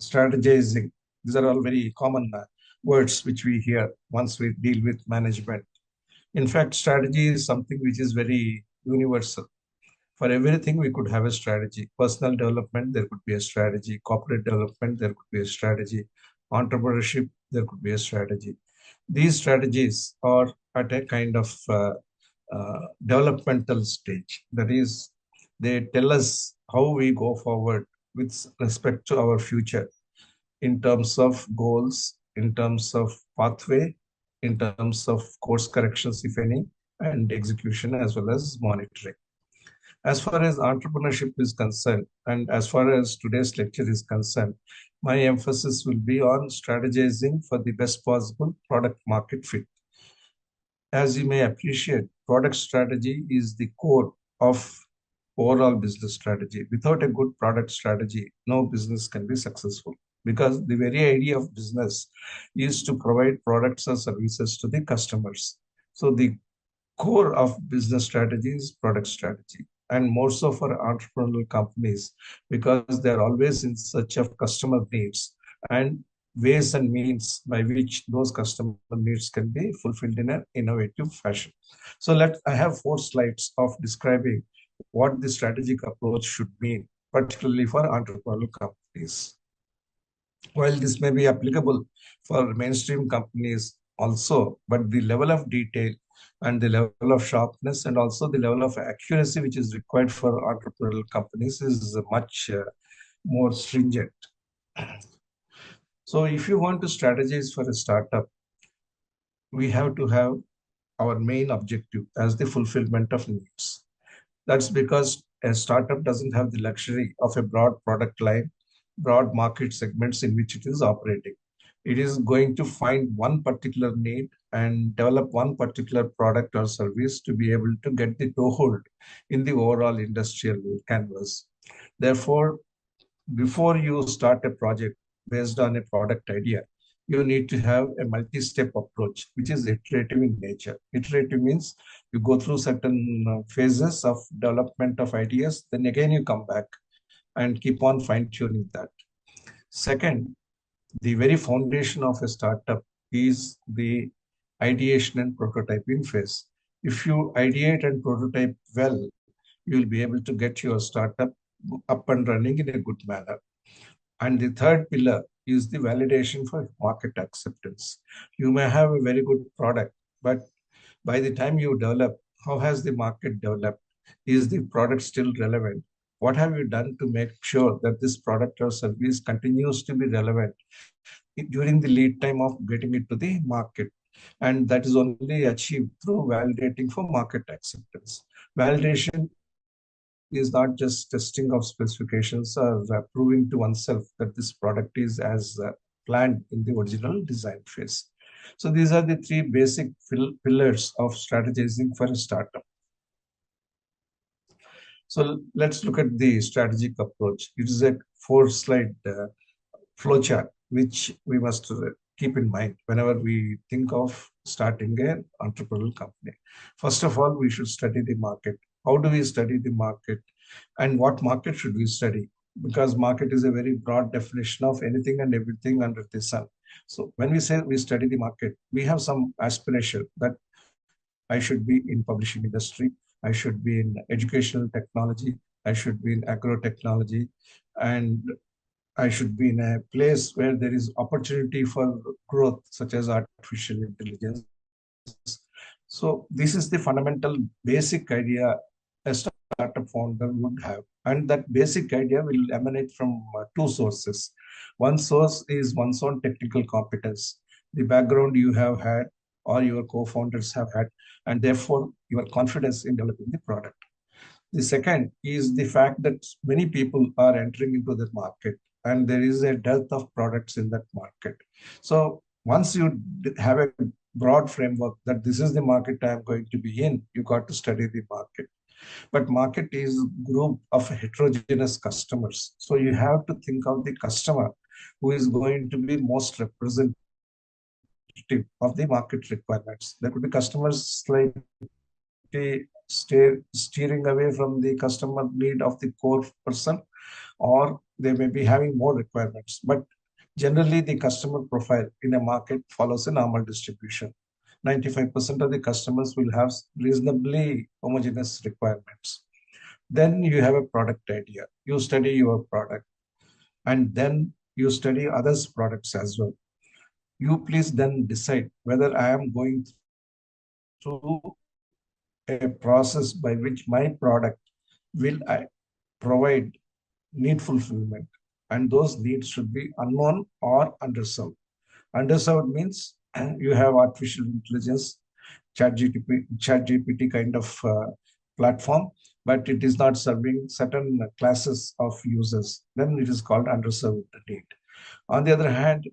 strategizing. These are all very common words which we hear once we deal with management. In fact, strategy is something which is very universal. For everything, we could have a strategy. Personal development, there could be a strategy. Corporate development, there could be a strategy. Entrepreneurship, there could be a strategy. These strategies are at a kind of developmental stage. That is, they tell us how we go forward with respect to our future in terms of goals, in terms of pathway, in terms of course corrections, if any, and execution as well as monitoring. As far as entrepreneurship is concerned, and as far as today's lecture is concerned, my emphasis will be on strategizing for the best possible product market fit. As you may appreciate, product strategy is the core of overall business strategy. Without a good product strategy, no business can be successful because the very idea of business is to provide products or services to the customers. So the core of business strategy is product strategy, and more so for entrepreneurial companies because they're always in search of customer needs and ways and means by which those customer needs can be fulfilled in an innovative fashion. So I have 4 slides of describing what the strategic approach should mean, particularly for entrepreneurial companies. While this may be applicable for mainstream companies also, but the level of detail and the level of sharpness and also the level of accuracy which is required for entrepreneurial companies is much more stringent. So if you want to strategize for a startup, we have to have our main objective as the fulfillment of needs. That's because a startup doesn't have the luxury of a broad product line, broad market segments in which it is operating. It is going to find one particular need and develop one particular product or service to be able to get the toehold in the overall industrial canvas. Therefore, before you start a project based on a product idea, you need to have a multi-step approach, which is iterative in nature. Iterative means you go through certain phases of development of ideas, then again you come back and keep on fine-tuning that. Second, the very foundation of a startup is the ideation and prototyping phase. If you ideate and prototype well, you will be able to get your startup up and running in a good manner. And the third pillar is the validation for market acceptance. You may have a very good product, but by the time you develop, how has the market developed? Is the product still relevant? What have you done to make sure that this product or service continues to be relevant during the lead time of getting it to the market? And that is only achieved through validating for market acceptance. Validation is not just testing of specifications or proving to oneself that this product is as planned in the original design phase. So these are the 3 basic pillars of strategizing for a startup. So let's look at the strategic approach. It is a 4-slide flowchart, which we must keep in mind whenever we think of starting an entrepreneurial company. First of all, we should study the market. How do we study the market? And what market should we study? Because market is a very broad definition of anything and everything under the sun. So when we say we study the market, we have some aspiration that I should be in publishing industry, I should be in educational technology, I should be in agro technology, and I should be in a place where there is opportunity for growth, such as artificial intelligence. So this is the fundamental basic idea a startup founder would have. And that basic idea will emanate from 2 sources. One source is one's own technical competence, the background you have had or your co-founders have had, and therefore your confidence in developing the product. The second is the fact that many people are entering into the market and there is a dearth of products in that market. So once you have a broad framework that this is the market I am going to be in, you got to study the market. But market is a group of heterogeneous customers. So you have to think of the customer who is going to be most representative of the market requirements. There could be customers slightly steering away from the customer need of the core person, or They may be having more requirements, but generally the customer profile in a market follows a normal distribution. 95% of the customers will have reasonably homogeneous requirements. Then you have a product idea. You study your product, and then you study others' products as well. You please then decide whether I am going through a process by which my product will I provide need fulfillment, and those needs should be unknown or underserved. Underserved means you have artificial intelligence, chat GPT kind of platform, but it is not serving certain classes of users. Then it is called underserved need. On the other hand,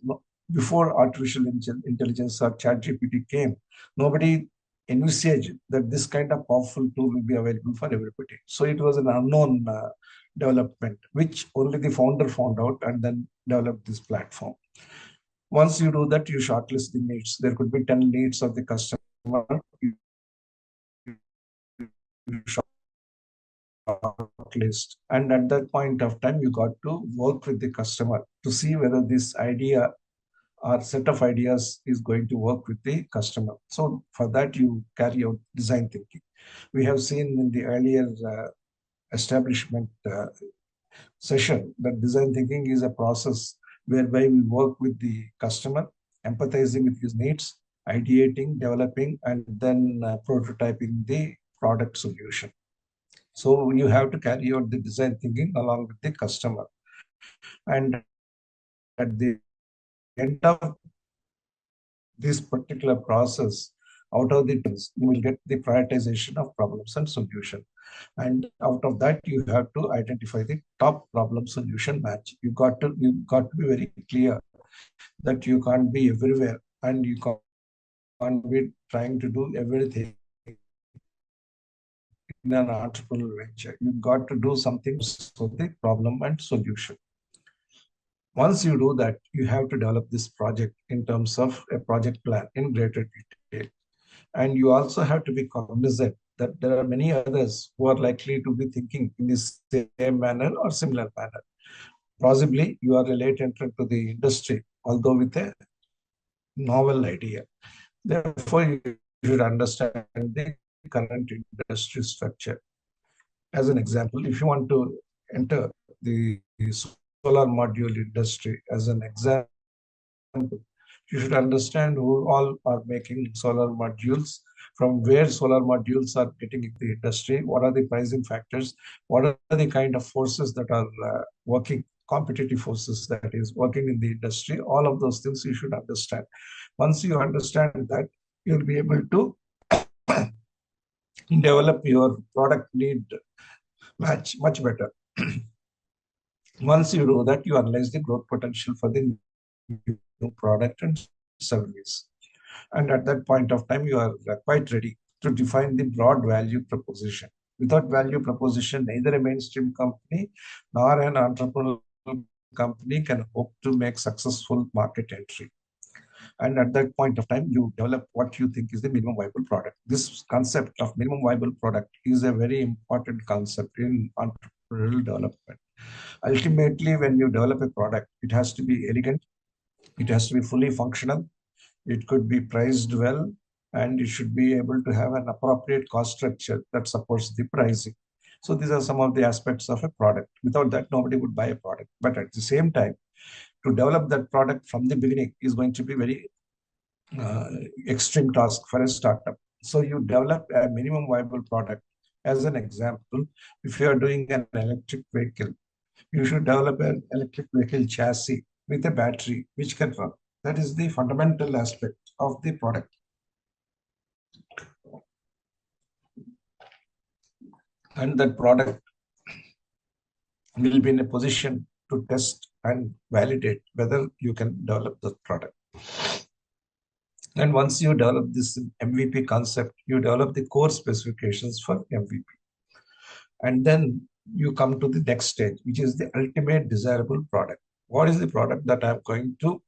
before artificial intelligence or ChatGPT came, nobody envisaged that this kind of powerful tool will be available for everybody. So it was an unknown development, which only the founder found out and then developed this platform. Once you do that, you shortlist the needs. There could be 10 needs of the customer. You shortlist. And at that point of time, you got to work with the customer to see whether this idea or set of ideas is going to work with the customer. So for that, you carry out design thinking. We have seen in the earlier establishment session that design thinking is a process whereby we work with the customer, empathizing with his needs, ideating, developing, and then prototyping the product solution. So you have to carry out the design thinking along with the customer. And at the end of this particular process, out of the you will get the prioritization of problems and solution. And out of that, you have to identify the top problem solution match. You got to be very clear that you can't be everywhere and you can't be trying to do everything in an entrepreneurial venture. You got to do something so the problem and solution. Once you do that, you have to develop this project in terms of a project plan in greater detail. And you also have to be cognizant that there are many others who are likely to be thinking in the same manner or similar manner. Possibly you are a late entrant to the industry, although with a novel idea. Therefore, you should understand the current industry structure. As an example, if you want to enter the solar module industry, as an example, you should understand who all are making solar modules, from where solar modules are getting into the industry, what are the pricing factors, what are the kind of forces that are working, competitive forces that is working in the industry. All of those things you should understand. Once you understand that, you'll be able to develop your product need match much better. Once you do that, you analyze the growth potential for the new product and service. And at that point of time, you are quite ready to define the broad value proposition. Without value proposition, neither a mainstream company nor an entrepreneurial company can hope to make successful market entry. And at that point of time, you develop what you think is the minimum viable product. This concept of minimum viable product is a very important concept in entrepreneurial development. Ultimately, when you develop a product, it has to be elegant, it has to be fully functional, it could be priced well, and it should be able to have an appropriate cost structure that supports the pricing. So these are some of the aspects of a product. Without that, nobody would buy a product. But at the same time, to develop that product from the beginning is going to be very uh, extreme task for a startup. So you develop a minimum viable product. As an example, if you are doing an electric vehicle, you should develop an electric vehicle chassis with a battery which can run. That is the fundamental aspect of the product. And that product will be in a position to test and validate whether you can develop the product. And once you develop this MVP concept, you develop the core specifications for MVP. And then you come to the next stage, which is the ultimate desirable product. What is the product that I'm going to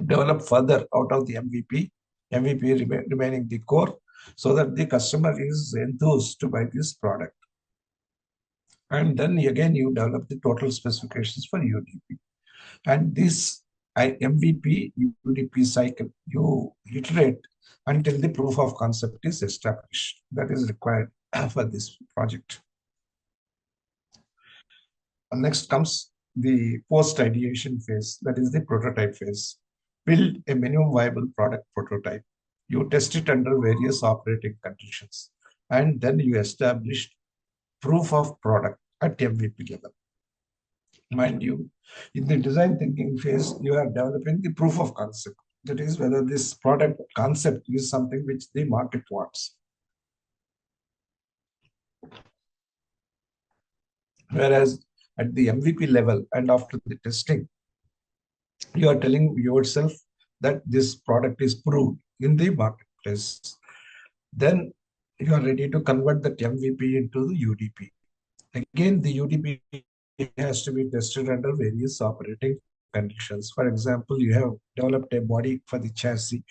develop further out of the MVP? MVP remaining the core, so that the customer is enthused to buy this product. And then again, you develop the total specifications for UDP. And this MVP, UDP cycle, you iterate until the proof of concept is established. That is required for this project. And next comes the post-ideation phase, that is the prototype phase. Build a minimum viable product prototype. You test it under various operating conditions, and then you establish proof of product at MVP level. Mind you, in the design thinking phase, you are developing the proof of concept. That is, whether this product concept is something which the market wants. Whereas at the MVP level and after the testing, you are telling yourself that this product is proved in the marketplace. Then you are ready to convert that MVP into the UDP. Again, the UDP has to be tested under various operating conditions. For example, you have developed a body for the chassis,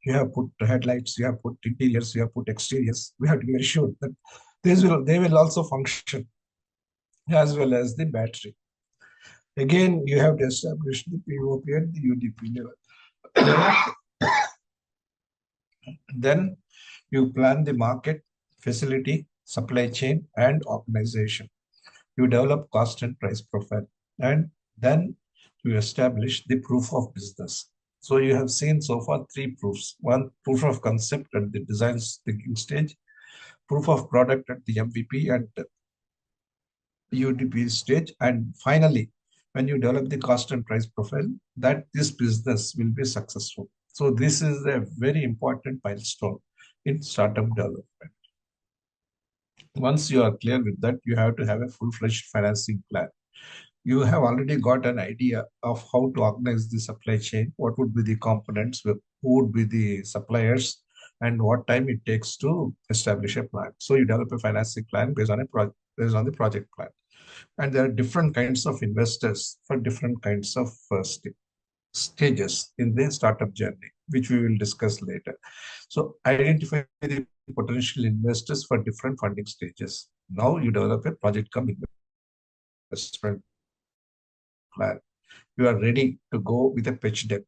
you have put headlights, you have put interiors, you have put exteriors. We have to be very sure that they will also function as well as the battery. Again, you have to establish the POP at the UDP level. Then you plan the market, facility, supply chain, and organization. You develop cost and price profile, and then you establish the proof of business. So you have seen so far three proofs. One, proof of concept at the design thinking stage, proof of product at the MVP and UDP stage, and finally, when you develop the cost and price profile, that this business will be successful. So this is a very important milestone in startup development. Once you are clear with that, you have to have a full-fledged financing plan. You have already got an idea of how to organize the supply chain, what would be the components, who would be the suppliers, and what time it takes to establish a plan. So you develop a financing plan based on based on the project plan. And there are different kinds of investors for different kinds of stages in the startup journey, which we will discuss later. So identify the potential investors for different funding stages. Now you develop a project come investment plan. You are ready to go with a pitch deck,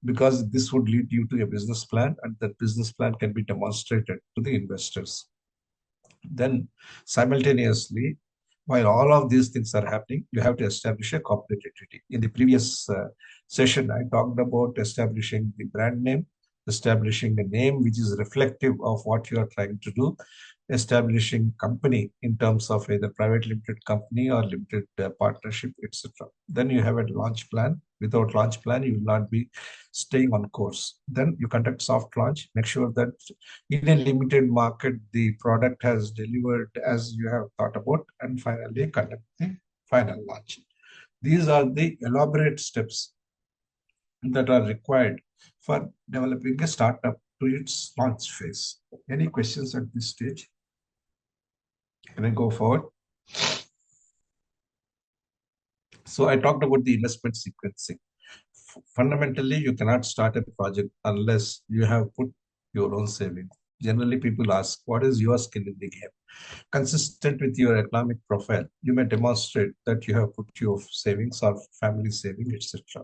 because this would lead you to a business plan, and that business plan can be demonstrated to the investors. Then simultaneously, while all of these things are happening, you have to establish a corporate entity. In the previous session, I talked about establishing the brand name, establishing a name which is reflective of what you are trying to do, establishing company in terms of either private limited company or limited partnership, etc. Then you have a launch plan. Without launch plan, you will not be staying on course. Then you conduct soft launch, make sure that in a limited market, the product has delivered as you have thought about, and finally conduct the final launch. These are the elaborate steps that are required for developing a startup to its launch phase. Any questions at this stage? Can I go forward? So I talked about the investment sequencing. Fundamentally, you cannot start a project unless you have put your own savings. Generally, people ask, what is your skin in the game? Consistent with your economic profile, you may demonstrate that you have put your savings or family saving, etc.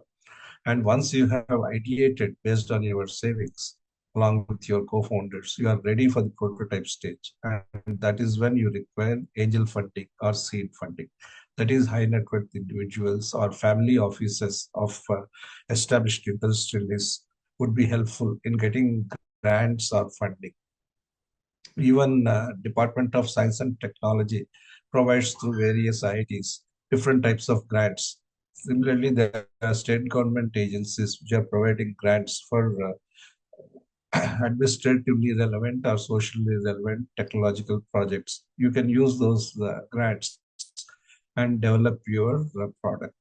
And once you have ideated based on your savings, along with your co-founders, you are ready for the prototype stage. And that is when you require angel funding or seed funding. That is high net worth individuals or family offices of established industrialists would be helpful in getting grants or funding. Even Department of Science and Technology provides through various IITs different types of grants. Similarly, there are state government agencies which are providing grants for administratively relevant or socially relevant technological projects. You can use those grants and develop your product.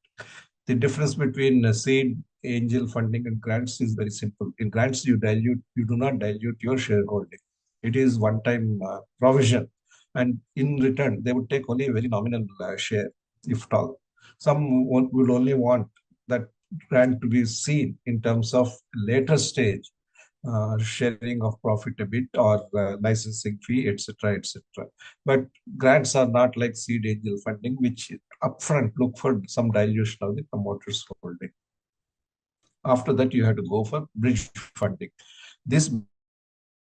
The difference between seed, angel funding, and grants is very simple. In grants, you do not dilute your shareholding. It is one-time provision, and in return, they would take only a very nominal share, if at all. Some will only want that grant to be seen in terms of later stage, sharing of profit a bit, or licensing fee, etc., etc. But grants are not like seed angel funding, which upfront look for some dilution of the promoter's holding. After that, you have to go for bridge funding. This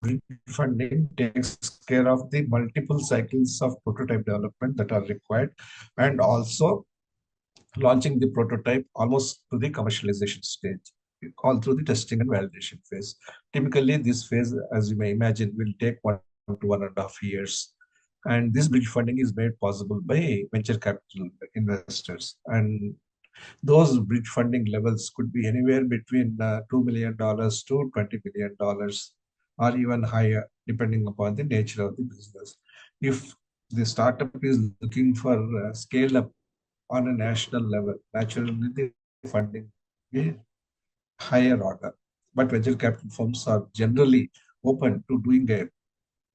bridge funding takes care of the multiple cycles of prototype development that are required, and also launching the prototype almost to the commercialization stage, all through the testing and validation phase. Typically, this phase, as you may imagine, will take 1 to 1.5 years. And this bridge funding is made possible by venture capital investors. And those bridge funding levels could be anywhere between $2 million to $20 million, or even higher, depending upon the nature of the business. If the startup is looking for scale up on a national level, naturally the funding will be higher order. But venture capital firms are generally open to doing a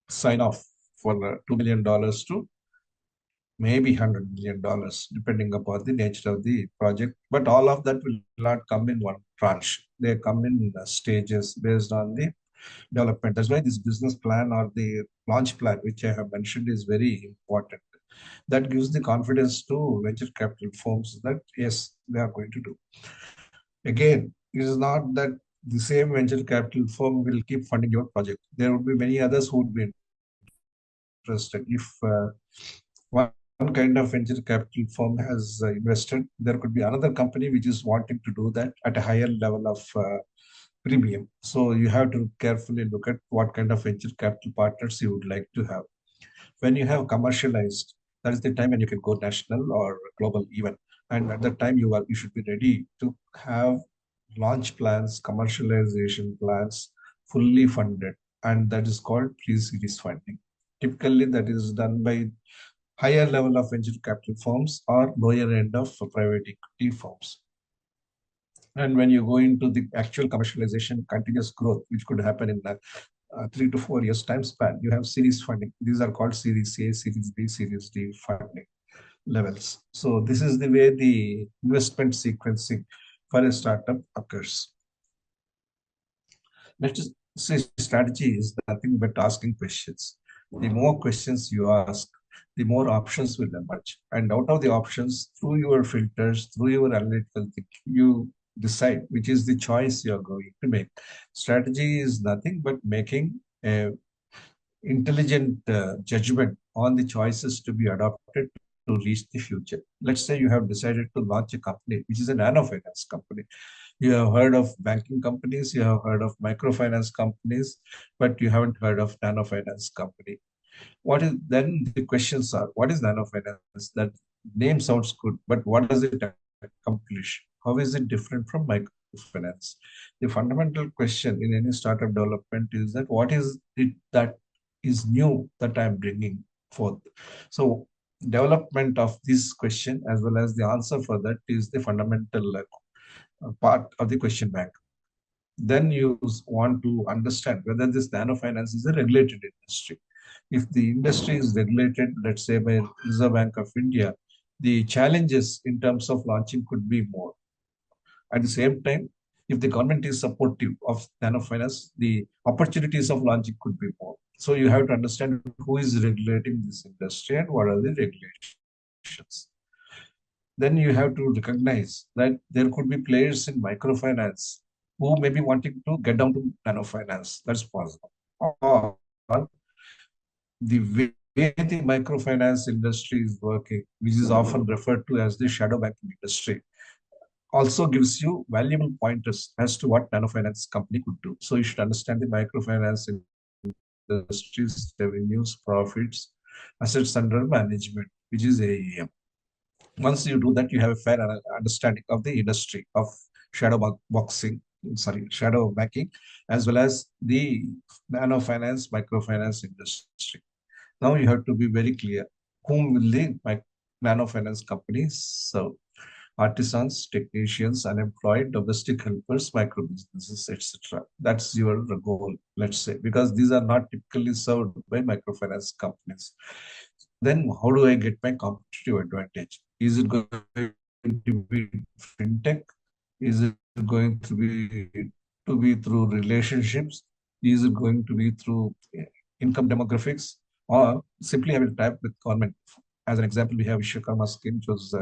sign off for $2 million to maybe $100 million, depending upon the nature of the project. But all of that will not come in one tranche. They come in stages based on the development. That's why this business plan or the launch plan, which I have mentioned, is very important. That gives the confidence to venture capital firms that yes, they are going to do. Again, it is not that the same venture capital firm will keep funding your project. There would be many others who would be interested. If one kind of venture capital firm has invested, there could be another company which is wanting to do that at a higher level of premium. So you have to carefully look at what kind of venture capital partners you would like to have. When you have commercialized, that is the time when you can go national or global even. And at that time, you should be ready to have launch plans, commercialization plans, fully funded, and that is called pre-series funding. Typically, that is done by higher level of venture capital firms or lower end of private equity firms. And when you go into the actual commercialization, continuous growth, which could happen in that 3 to 4 years time span, you have series funding. These are called Series A, Series B, Series D funding levels. So this is the way the investment sequencing for a startup occurs. Let's say strategy is nothing but asking questions. The more questions you ask, the more options will emerge. And out of the options, through your filters, through your analytical thinking, you decide which is the choice you are going to make. Strategy is nothing but making a intelligent judgment on the choices to be adopted to reach the future. Let's say you have decided to launch a company, which is a nano finance company. You have heard of banking companies, you have heard of microfinance companies, but you haven't heard of nano finance company. What is then the questions are, what is nano finance? That name sounds good, but what does it accomplish? How is it different from microfinance? The fundamental question in any startup development is that what is it that is new that I'm bringing forth? So development of this question as well as the answer for that is the fundamental part of the question bank. Then you want to understand whether this nano finance is a regulated industry. If the industry is regulated, let's say by Reserve Bank of India, the challenges in terms of launching could be more. At the same time, if the government is supportive of nano finance, the opportunities of launching could be more. So you have to understand who is regulating this industry and what are the regulations. Then you have to recognize that there could be players in microfinance who may be wanting to get down to nano finance. That's possible. Or the way the microfinance industry is working, which is often referred to as the shadow banking industry, also gives you valuable pointers as to what nano finance company could do. So you should understand the microfinance industry's revenues, profits, assets under management, which is AEM. Once you do that, you have a fair understanding of the industry of shadow banking, as well as the nano finance, microfinance industry. Now you have to be very clear whom will the nano finance companies serve? Artisans, technicians, unemployed, domestic helpers, micro businesses, etc. That's your goal, let's say, because these are not typically served by microfinance companies. Then how do I get my competitive advantage? Is it going to be fintech? Is it going to be through relationships? Is it going to be through income demographics, or simply I will type with government? As an example, we have Vishwakarma scheme, which was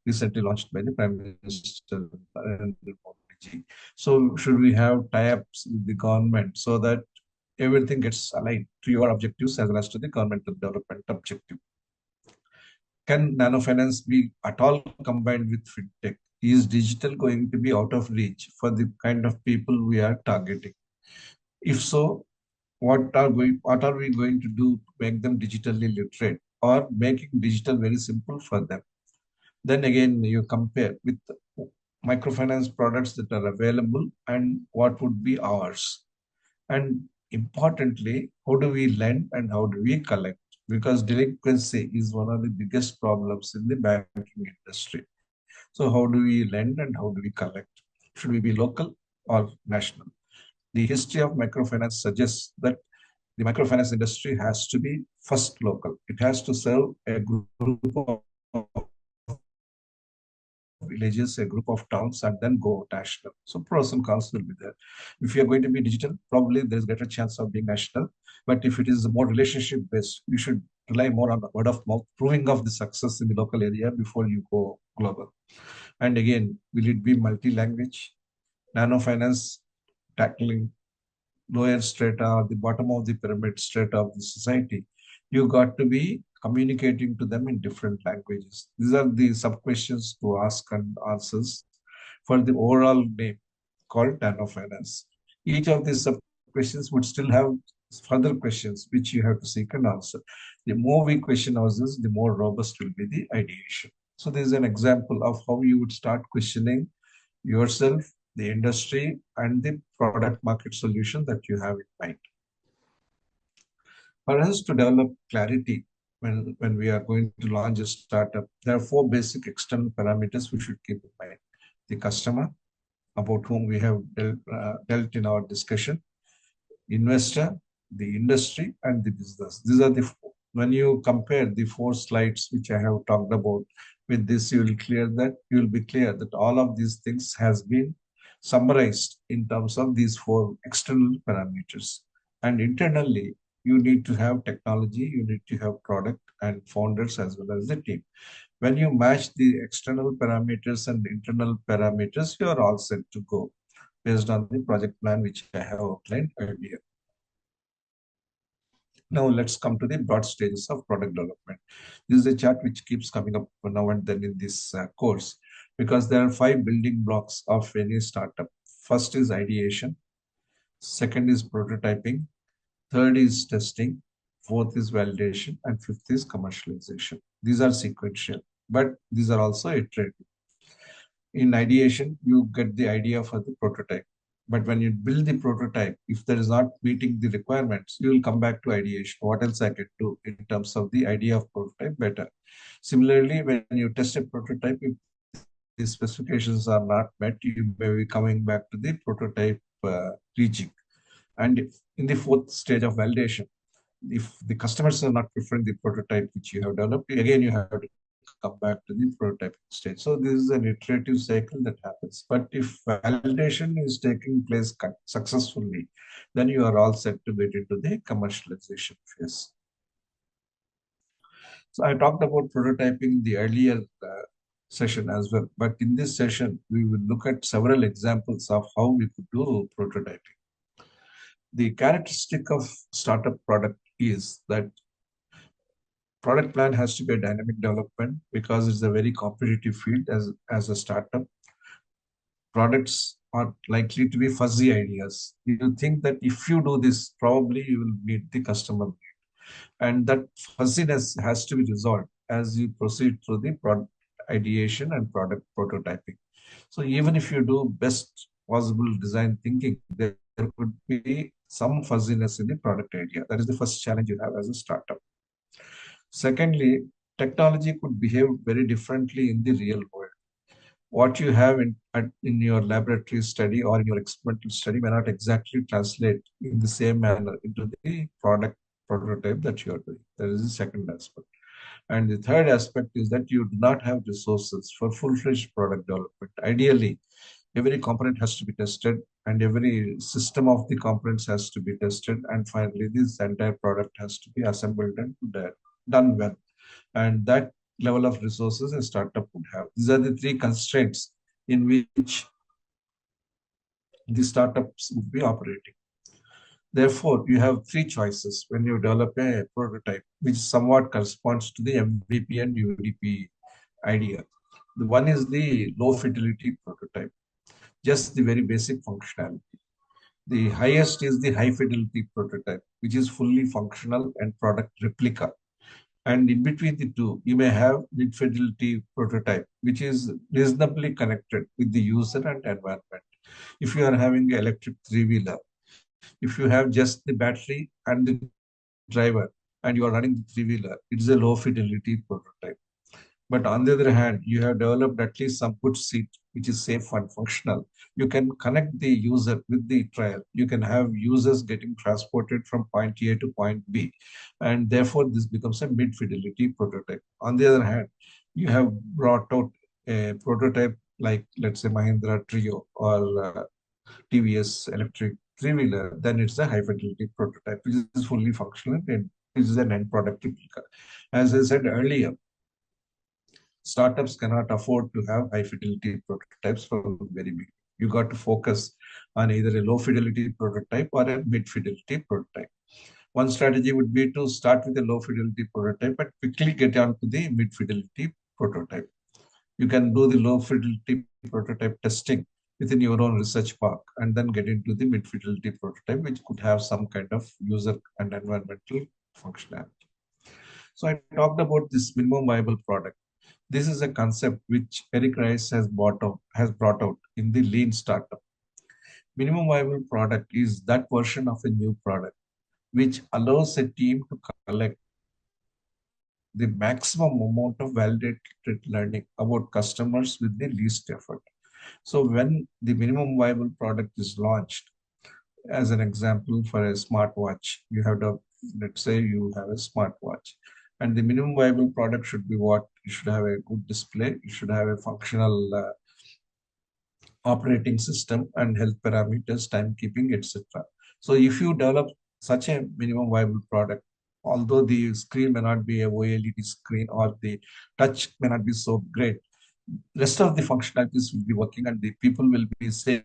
recently launched by the Prime Minister Narendra Modi ji. So should we have tie-ups with the government so that everything gets aligned to your objectives as well as to the governmental development objective? Can nanofinance be at all combined with fintech? Is digital going to be out of reach for the kind of people we are targeting? If so, what are we going to do to make them digitally literate or making digital very simple for them? Then again, you compare with microfinance products that are available and what would be ours. And importantly, how do we lend and how do we collect? Because delinquency is one of the biggest problems in the banking industry. So how do we lend and how do we collect? Should we be local or national? The history of microfinance suggests that the microfinance industry has to be first local. It has to serve a group of villages, a group of towns, and then go national. So pros and cons will be there. If you're going to be digital, probably there's better chance of being national. But if it is more relationship based, you should rely more on the word of mouth, proving of the success in the local area before you go global. And again, will it be multi-language? Nanofinance tackling lower strata or the bottom of the pyramid strata of the society, you got to be communicating to them in different languages. These are the sub questions to ask and answers for the overall name called nanofinance. Each of these sub questions would still have further questions which you have to seek an answer. The more we question ourselves, the more robust will be the ideation. So this is an example of how you would start questioning yourself, the industry, and the product market solution that you have in mind. For us to develop clarity when we are going to launch a startup, there are four basic external parameters we should keep in mind. The customer, about whom we have dealt in our discussion, investor, the industry, and the business. These are the when you compare the four slides which I have talked about with this, you will be clear that all of these things has been summarized in terms of these four external parameters. And internally, you need to have technology, you need to have product and founders as well as the team. When you match the external parameters and internal parameters, you are all set to go based on the project plan which I have outlined earlier. Now let's come to the broad stages of product development. This is a chart which keeps coming up now and then in this course because there are five building blocks of any startup. First is ideation, second is prototyping, third is testing, fourth is validation, and fifth is commercialization. These are sequential, but these are also iterative. In ideation, you get the idea for the prototype. But when you build the prototype, if there is not meeting the requirements, you will come back to ideation. What else I can do in terms of the idea of prototype better? Similarly, when you test a prototype, if the specifications are not met, you may be coming back to the prototype reaching. And in the fourth stage of validation, if the customers are not preferring the prototype which you have developed, again you have to come back to the prototyping stage. So this is an iterative cycle that happens. But if validation is taking place successfully, then you are all set to get into the commercialization phase. So I talked about prototyping in the earlier session as well. But in this session, we will look at several examples of how we could do prototyping. The characteristic of startup product is that product plan has to be a dynamic development because it's a very competitive field as a startup. Products are likely to be fuzzy ideas. You think that if you do this, probably you will meet the customer need. And that fuzziness has to be resolved as you proceed through the product ideation and product prototyping. So even if you do best possible design thinking, there could be some fuzziness in the product idea. That is the first challenge you have as a startup. Secondly, technology could behave very differently in the real world. What you have in your laboratory study or in your experimental study may not exactly translate in the same manner into the product prototype that you are doing. That is the second aspect. And the third aspect is that you do not have resources for full-fledged product development. Ideally, Every component has to be tested, and every system of the components has to be tested, and finally this entire product has to be assembled and done well. And that level of resources a startup would have. These are the three constraints in which the startups would be operating. Therefore, you have three choices when you develop a prototype, which somewhat corresponds to the MVP and UDP idea. The one is the low fidelity prototype, just the very basic functionality. The highest is the high fidelity prototype, which is fully functional and product replica. And in between the two, you may have mid fidelity prototype, which is reasonably connected with the user and environment. If you are having an electric three-wheeler, if you have just the battery and the driver and you are running the three-wheeler, it's a low fidelity prototype. But on the other hand, you have developed at least some good seat, which is safe and functional. You can connect the user with the trial. You can have users getting transported from point A to point B. And therefore, this becomes a mid fidelity prototype. On the other hand, you have brought out a prototype like, let's say, Mahindra Trio or TVS electric three-wheeler, then it's a high fidelity prototype, which is fully functional and which is an end product replica. As I said earlier, startups cannot afford to have high fidelity prototypes from the very beginning. You got to focus on either a low fidelity prototype or a mid fidelity prototype. One strategy would be to start with a low fidelity prototype and quickly get on to the mid fidelity prototype. You can do the low fidelity prototype testing within your own research park and then get into the mid fidelity prototype, which could have some kind of user and environmental functionality. So I talked about this minimum viable product. This is a concept which Eric Rice has brought out in the lean startup. Minimum viable product is that version of a new product which allows a team to collect the maximum amount of validated learning about customers with the least effort. So when the minimum viable product is launched, as an example for a smartwatch, you have to, let's say you have a smartwatch, and the minimum viable product should be what? You should have a good display, you should have a functional operating system and health parameters, timekeeping, etc. So if you develop such a minimum viable product, although the screen may not be a OLED screen or the touch may not be so great, rest of the functionalities will be working and the people will be saying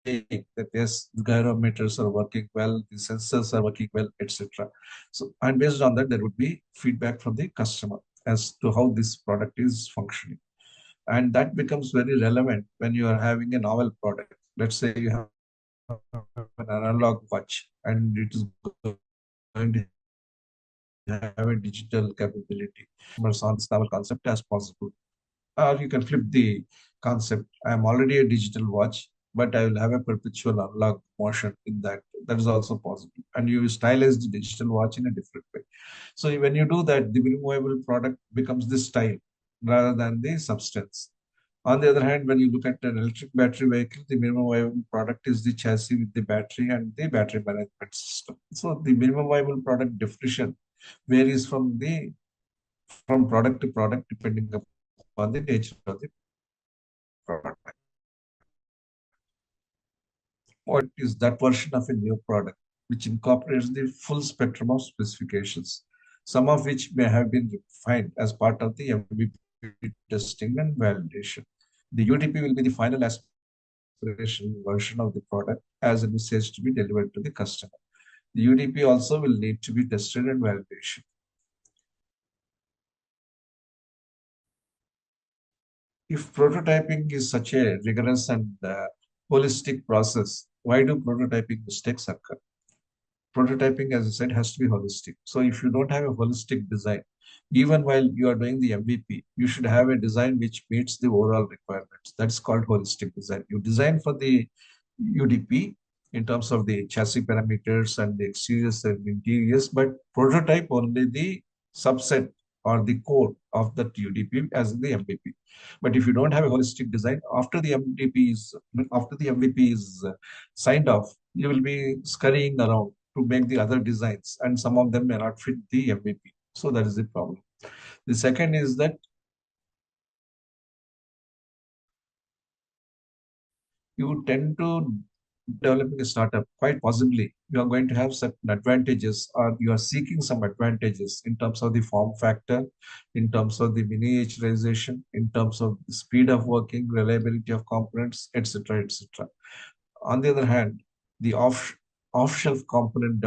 that yes, the gyrometers are working well, the sensors are working well, etc. So, and based on that, there would be feedback from the customer as to how this product is functioning. And that becomes very relevant when you are having a novel product. Let's say you have an analog watch and it is going to have a digital capability. On this novel concept as possible. Or you can flip the concept. I am already a digital watch, but I will have a perpetual analog motion in that. That is also possible. And you stylize the digital watch in a different way. So when you do that, the minimum product becomes the style rather than the substance. On the other hand, when you look at an electric battery vehicle, the minimum viable product is the chassis with the battery and the battery management system. So the minimum viable product definition varies from product to product depending upon the nature of the product. What is that version of a new product which incorporates the full spectrum of specifications, some of which may have been refined as part of the MVP testing and validation. The UDP will be the final aspiration version of the product as a message to be delivered to the customer. The UDP also will need to be tested and validation. If prototyping is such a rigorous and holistic process, why do prototyping mistakes occur? Prototyping, as I said, has to be holistic. So if you don't have a holistic design, even while you are doing the MVP, you should have a design which meets the overall requirements. That's called holistic design. You design for the UDP in terms of the chassis parameters and the exteriors and interiors, but prototype only the subset or the core of that UDP as the MVP. But if you don't have a holistic design, after the MVP is signed off, you will be scurrying around to make the other designs, and some of them may not fit the MVP. So that is the problem. The second is that you tend to developing a startup, quite possibly you are going to have certain advantages, or you are seeking some advantages in terms of the form factor, in terms of the miniaturization, in terms of the speed of working, reliability of components, etc., etc. On the other hand, the off-shelf component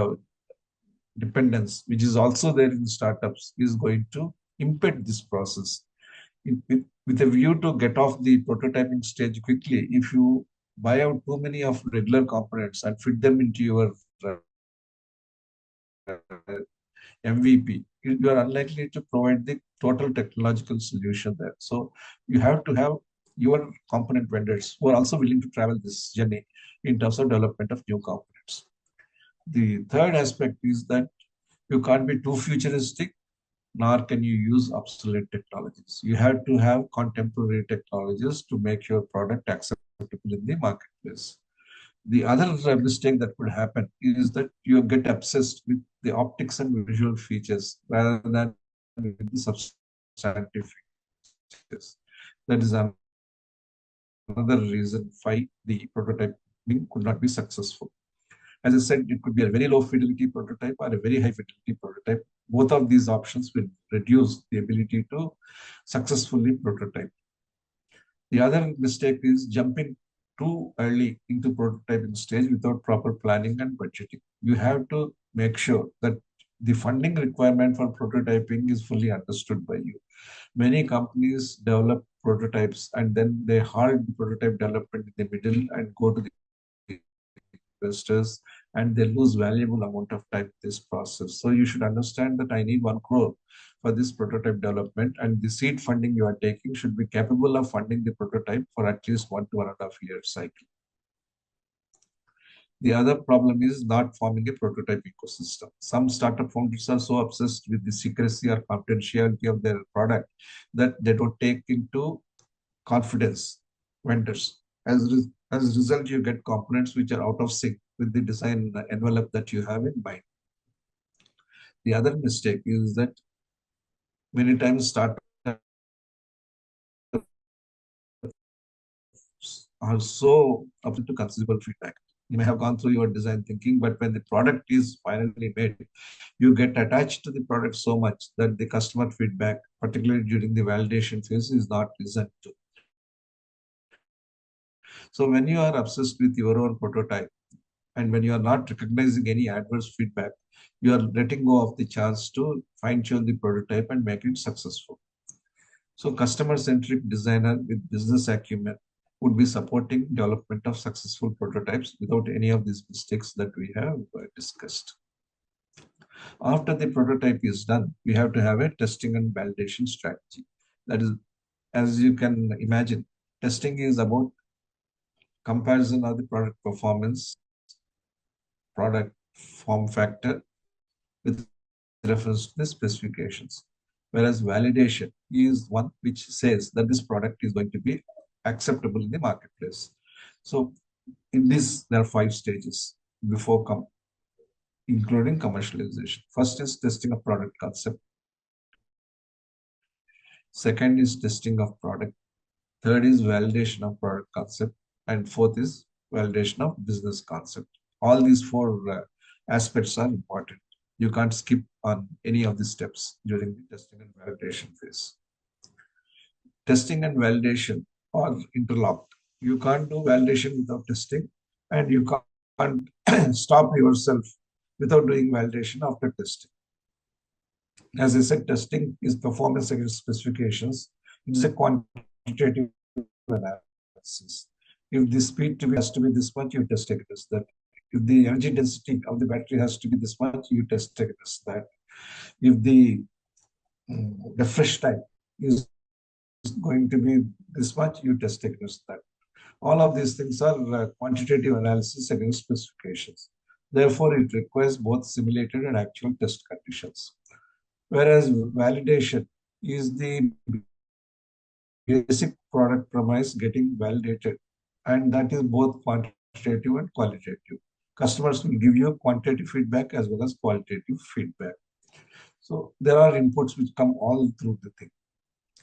dependence, which is also there in startups, is going to impede this process. With a view to get off the prototyping stage quickly, if you buy out too many of regular components and fit them into your MVP, you are unlikely to provide the total technological solution there. So you have to have your component vendors who are also willing to travel this journey in terms of development of new components. The third aspect is that you can't be too futuristic, nor can you use obsolete technologies. You have to have contemporary technologies to make your product acceptable in the marketplace. The other mistake that could happen is that you get obsessed with the optics and visual features rather than with the substantive features. That is another reason why the prototyping could not be successful. As I said, it could be a very low fidelity prototype or a very high fidelity prototype. Both of these options will reduce the ability to successfully prototype. The other mistake is jumping too early into prototyping stage without proper planning and budgeting. You have to make sure that the funding requirement for prototyping is fully understood by you. Many companies develop prototypes and then they halt the prototype development in the middle and go to the investors, and they lose valuable amount of time in this process. So you should understand that I need 1 crore for this prototype development, and the seed funding you are taking should be capable of funding the prototype for at least 1 to 1.5 year cycle. The other problem is not forming a prototype ecosystem. Some startup founders are so obsessed with the secrecy or confidentiality of their product that they don't take into confidence vendors. As a result, you get components which are out of sync with the design envelope that you have in mind. The other mistake is that many times startups are so open to considerable feedback. You may have gone through your design thinking, but when the product is finally made, you get attached to the product so much that the customer feedback, particularly during the validation phase, is not listened to. So when you are obsessed with your own prototype, and when you are not recognizing any adverse feedback, you are letting go of the chance to fine tune the prototype and make it successful. So customer centric designer with business acumen would be supporting development of successful prototypes without any of these mistakes that we have discussed. After the prototype is done, we have to have a testing and validation strategy. That is, as you can imagine, testing is about comparison of the product performance, product form factor with reference to the specifications. Whereas validation is one which says that this product is going to be acceptable in the marketplace. So in this, there are 5 stages before including commercialization. First is testing of product concept. Second is testing of product. Third is validation of product concept. And fourth is validation of business concept. All these four aspects are important. You can't skip on any of these steps during the testing and validation phase. Testing and validation are interlocked. You can't do validation without testing, and you can't stop yourself without doing validation after testing. As I said, testing is performance against specifications. It is a quantitative analysis. If the speed to be has to be this much, you test against that. If the energy density of the battery has to be this much, you test against that. If the refresh time is going to be this much, you test against that. All of these things are quantitative analysis against specifications. Therefore, it requires both simulated and actual test conditions. Whereas validation is the basic product premise getting validated, and that is both quantitative and qualitative. Customers will give you quantitative feedback as well as qualitative feedback. So there are inputs which come all through the thing.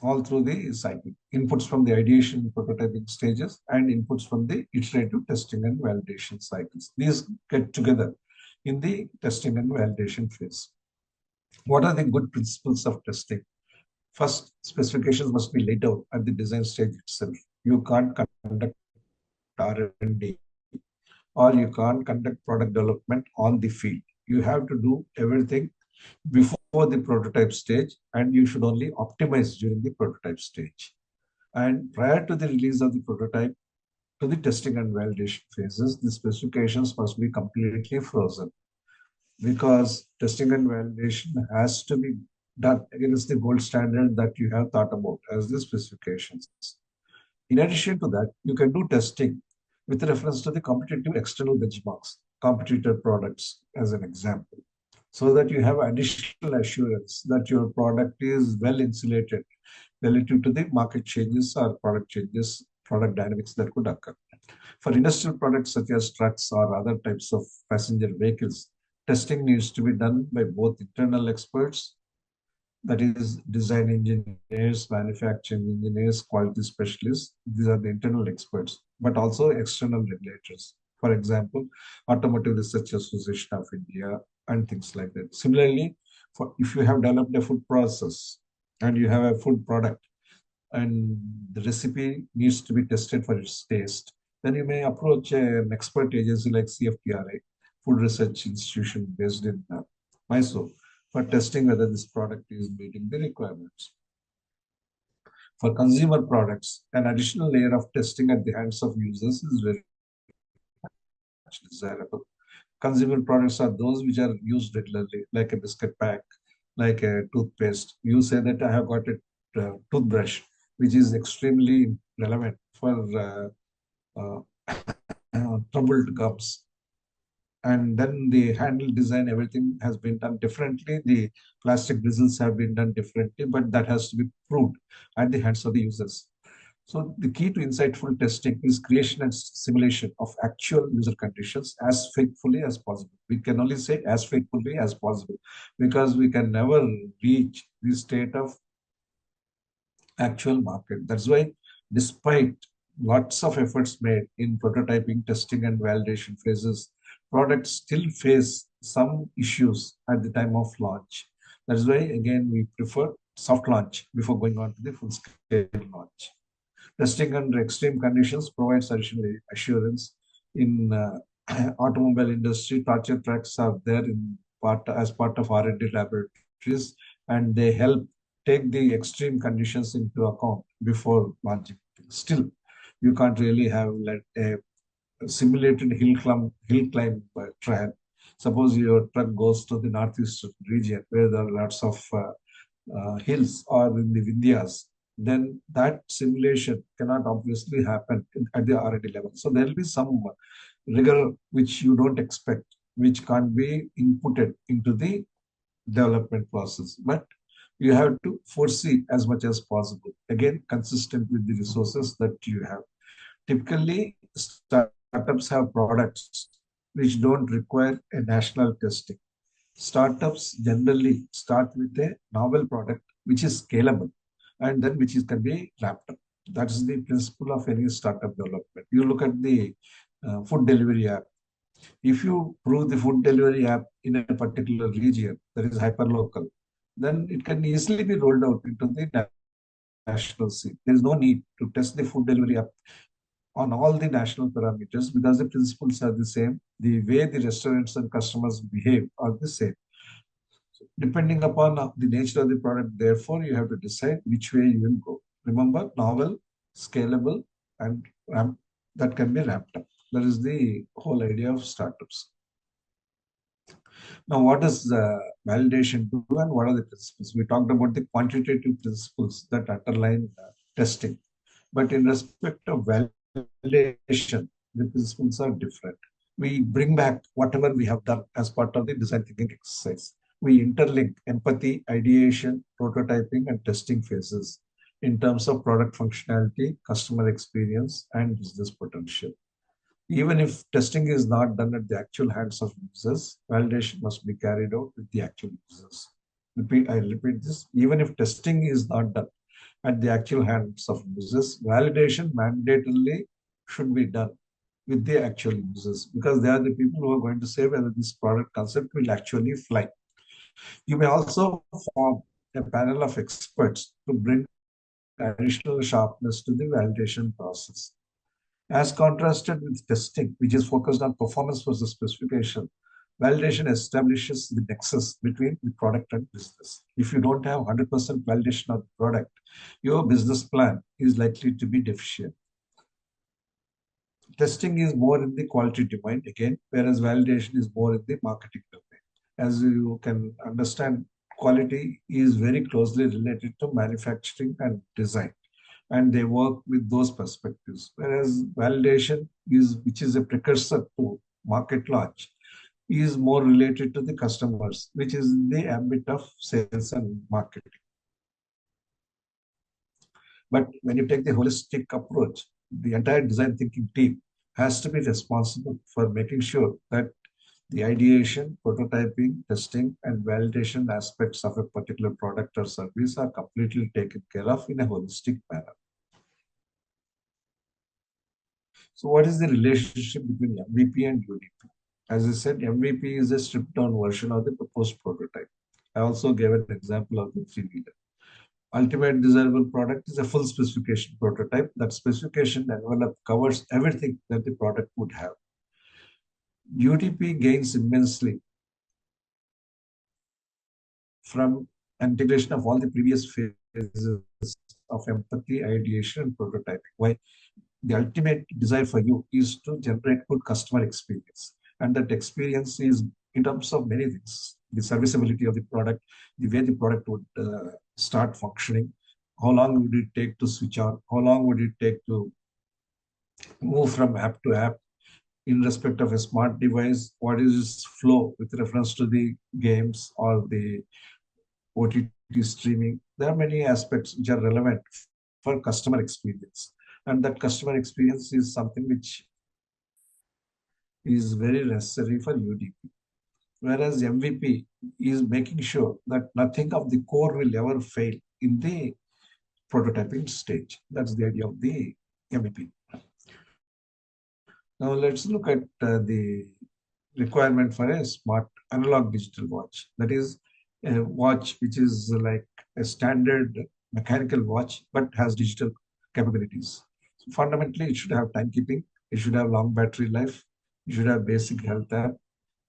all through the cycle. Inputs from the ideation prototyping stages and inputs from the iterative testing and validation cycles. These get together in the testing and validation phase. What are the good principles of testing? First, specifications must be laid out at the design stage itself. You can't conduct R&D or you can't conduct product development on the field. You have to do everything before the prototype stage, and you should only optimize during the prototype stage. And prior to the release of the prototype to the testing and validation phases, the specifications must be completely frozen because testing and validation has to be done against the gold standard that you have thought about as the specifications. In addition to that, you can do testing with reference to the competitive external benchmarks, competitor products as an example, so that you have additional assurance that your product is well insulated relative to the market changes or product changes, product dynamics that could occur. For industrial products such as trucks or other types of passenger vehicles, testing needs to be done by both internal experts, that is design engineers, manufacturing engineers, quality specialists. These are the internal experts, but also external regulators. For example, Automotive Research Association of India and things like that. Similarly, for if you have developed a food process and you have a food product and the recipe needs to be tested for its taste, then you may approach an expert agency like CFTRI, Food Research Institution based in Mysore, for testing whether this product is meeting the requirements. For consumer products, an additional layer of testing at the hands of users is very much desirable. Consumer products are those which are used regularly, like a biscuit pack, like a toothpaste. You say that I have got a toothbrush, which is extremely relevant for uh, troubled gums. And then the handle design, everything has been done differently. The plastic bristles have been done differently, but that has to be proved at the hands of the users. So the key to insightful testing is creation and simulation of actual user conditions as faithfully as possible. We can only say as faithfully as possible because we can never reach the state of actual market. That's why, despite lots of efforts made in prototyping, testing, and validation phases, products still face some issues at the time of launch. That's why, again, we prefer soft launch before going on to the full scale launch. Testing under extreme conditions provides additional assurance. In automobile industry, torture tracks are there in part as part of R&D laboratories, and they help take the extreme conditions into account before launching. Still, you can't really have like a simulated hill climb trial. Suppose your truck goes to the northeast region where there are lots of hills or in the Vindhyas, then that simulation cannot obviously happen at the R&D level. So there will be some rigor which you don't expect, which can't be inputted into the development process. But you have to foresee as much as possible. Again, consistent with the resources that you have. Typically, startups have products which don't require a national testing. Startups generally start with a novel product which is scalable and then which is can be wrapped up. That's the principle of any startup development. You look at the food delivery app. If you prove the food delivery app in a particular region that is hyperlocal, then it can easily be rolled out into the national scene. There is no need to test the food delivery app on all the national parameters because the principles are the same. The way the restaurants and customers behave are the same. So depending upon the nature of the product, therefore, you have to decide which way you will go. Remember, novel, scalable, and that can be ramped up. That is the whole idea of startups. Now, what does validation do and what are the principles? We talked about the quantitative principles that underline testing. But in respect of validation, the principles are different. We bring back whatever we have done as part of the design thinking exercise. We interlink empathy, ideation, prototyping, and testing phases in terms of product functionality, customer experience, and business potential. Even if testing is not done at the actual hands of users, validation must be carried out with the actual users. I repeat this. Even if testing is not done at the actual hands of users. Validation mandatorily should be done with the actual users because they are the people who are going to say whether this product concept will actually fly. You may also form a panel of experts to bring additional sharpness to the validation process. As contrasted with testing, which is focused on performance versus specification, validation establishes the nexus between the product and business. If you don't have 100% validation of the product, your business plan is likely to be deficient. Testing is more in the quality domain again, whereas validation is more in the marketing domain. As you can understand, quality is very closely related to manufacturing and design, and they work with those perspectives. Whereas validation is, which is a precursor to market launch, is more related to the customers, which is in the ambit of sales and marketing. But when you take the holistic approach, the entire design thinking team has to be responsible for making sure that the ideation, prototyping, testing, and validation aspects of a particular product or service are completely taken care of in a holistic manner. So what is the relationship between MVP and UDP? As I said, MVP is a stripped down version of the proposed prototype. I also gave an example of the three-wheeler. Ultimate desirable product is a full specification prototype. That specification envelope covers everything that the product would have. UDP gains immensely from integration of all the previous phases of empathy, ideation, and prototyping. Why? The ultimate desire for you is to generate good customer experience. And that experience is in terms of many things: the serviceability of the product, the way the product would start functioning, how long would it take to switch on, how long would it take to move from app to app in respect of a smart device, what is its flow with reference to the games or the OTT streaming. There are many aspects which are relevant for customer experience. And that customer experience is something which is very necessary for UDP. Whereas MVP is making sure that nothing of the core will ever fail in the prototyping stage. That's the idea of the MVP. Now let's look at the requirement for a smart analog digital watch. That is a watch which is like a standard mechanical watch but has digital capabilities. So fundamentally, it should have timekeeping, it should have long battery life, it should have basic health app,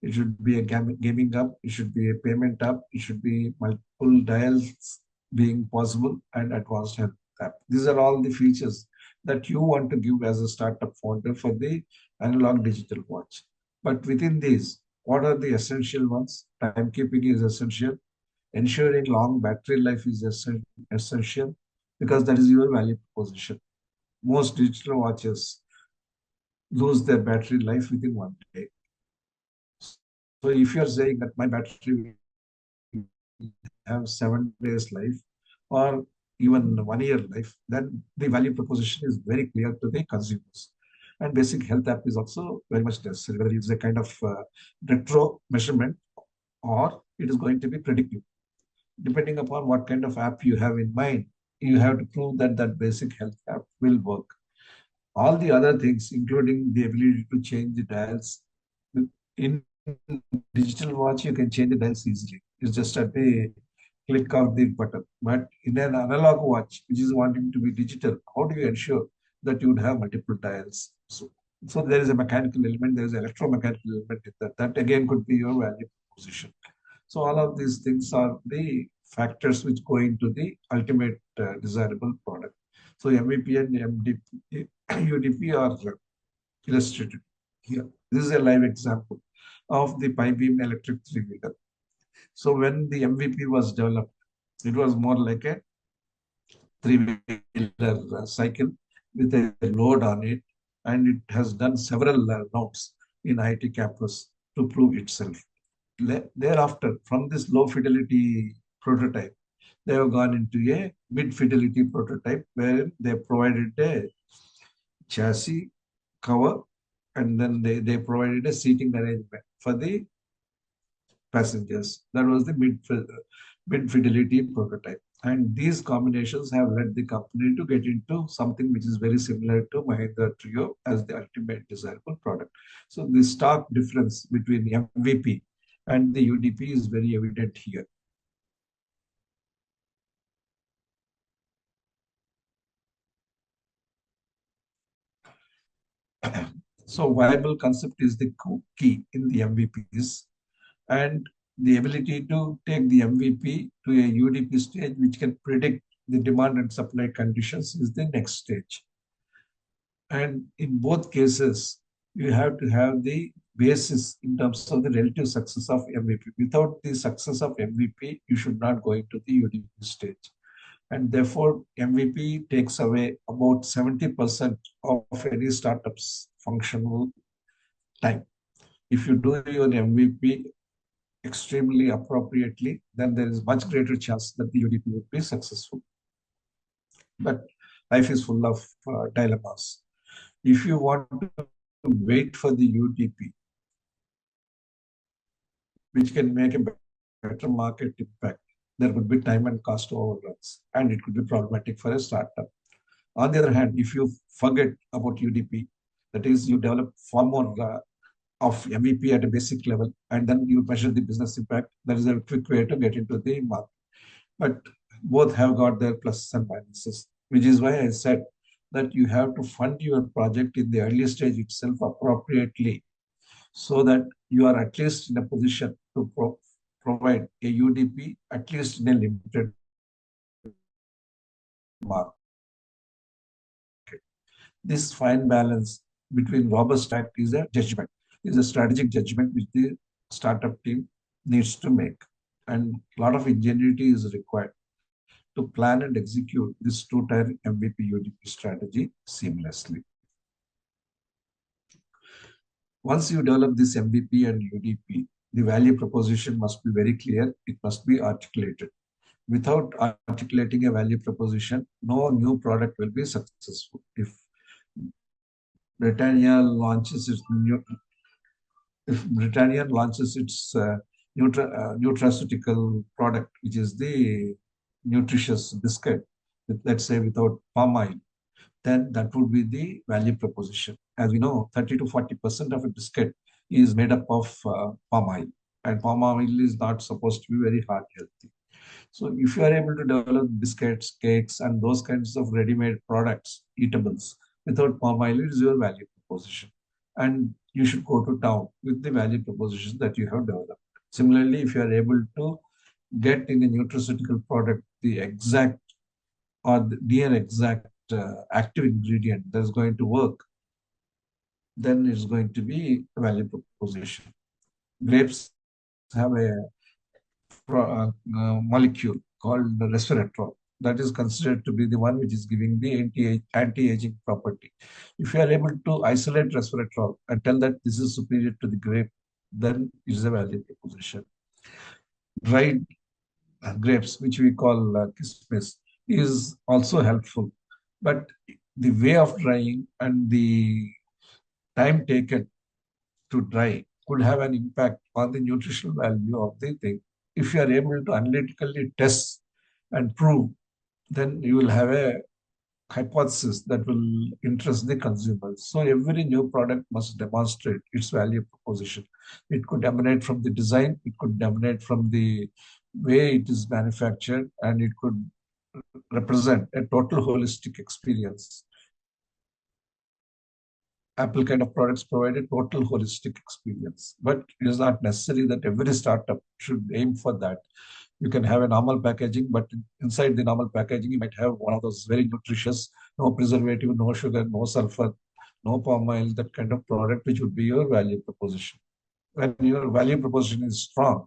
it should be a gaming app, it should be a payment app, it should be multiple dials being possible, and advanced health app. These are all the features that you want to give as a startup founder for the analog digital watch. But within these, what are the essential ones? Timekeeping is essential. Ensuring long battery life is essential because that is your value proposition. Most digital watches lose their battery life within 1 day. So if you are saying that my battery will have 7 days life or even 1 year life, then the value proposition is very clear to the consumers. And basic health app is also very much necessary, whether it's a kind of retro measurement or it is going to be predictive. Depending upon what kind of app you have in mind, you have to prove that that basic health app will work. All the other things, including the ability to change the dials, in digital watch, you can change the dials easily. It's just at the click of the button. But in an analog watch, which is wanting to be digital, how do you ensure that you would have multiple dials? So there is a mechanical element, there is an electromechanical element in that. That again could be your value proposition. So all of these things are the factors which go into the ultimate desirable product. So MVP and MDP, UDP are illustrated here. This is a live example of the pi beam electric three-wheeler. So when the MVP was developed, it was more like a three-wheeler cycle with a load on it, and it has done several rounds in IIT campus to prove itself. Thereafter, from this low fidelity prototype, they have gone into a mid fidelity prototype where they provided a chassis cover and then they provided a seating arrangement for the passengers. That was the mid fidelity prototype. And these combinations have led the company to get into something which is very similar to Mahindra Trio as the ultimate desirable product. So the stark difference between MVP and the UDP is very evident here. So viable concept is the key in the MVPs, and the ability to take the MVP to a UDP stage, which can predict the demand and supply conditions, is the next stage. And in both cases, you have to have the basis in terms of the relative success of MVP. Without the success of MVP, you should not go into the UDP stage. And therefore, MVP takes away about 70% of any startup's functional time. If you do your MVP extremely appropriately, then there is much greater chance that the UDP would be successful. But life is full of dilemmas. If you want to wait for the UDP, which can make a better market impact, there could be time and cost overruns, and it could be problematic for a startup. On the other hand, if you forget about UDP, that is, you develop far more of MVP at a basic level, and then you measure the business impact, that is a quick way to get into the market. But both have got their pluses and minuses, which is why I said that you have to fund your project in the early stage itself appropriately so that you are at least in a position to provide a UDP, at least in a limited market. This fine balance between robust act is a judgment, is a strategic judgment which the startup team needs to make. And a lot of ingenuity is required to plan and execute this two-tier MVP UDP strategy seamlessly. Once you develop this MVP and UDP, the value proposition must be very clear. It must be articulated. Without articulating a value proposition, no new product will be successful. If Britannia launches its new, if Britannia launches its nutraceutical product, which is the nutritious biscuit, with, let's say without palm oil, then that would be the value proposition. As we know, 30 to 40% of a biscuit is made up of palm oil, and palm oil is not supposed to be very heart healthy. So if you are able to develop biscuits, cakes, and those kinds of ready-made products, eatables, without palm oil, it is your value proposition. And you should go to town with the value proposition that you have developed. Similarly, if you are able to get in a nutraceutical product the exact or the near exact active ingredient that's going to work, then it's going to be a value proposition. Grapes have a molecule called resveratrol that is considered to be the one which is giving the anti-aging property. If you are able to isolate resveratrol and tell that this is superior to the grape, then it is a value proposition. Dried grapes, which we call kismis, is also helpful. But the way of drying and the time taken to dry could have an impact on the nutritional value of the thing. If you are able to analytically test and prove, then you will have a hypothesis that will interest the consumers. So every new product must demonstrate its value proposition. It could emanate from the design, it could emanate from the way it is manufactured, and it could represent a total holistic experience. Apple kind of products provide a total holistic experience, but it is not necessary that every startup should aim for that. You can have a normal packaging, but inside the normal packaging, you might have one of those very nutritious, no preservative, no sugar, no sulfur, no palm oil, that kind of product, which would be your value proposition. When your value proposition is strong,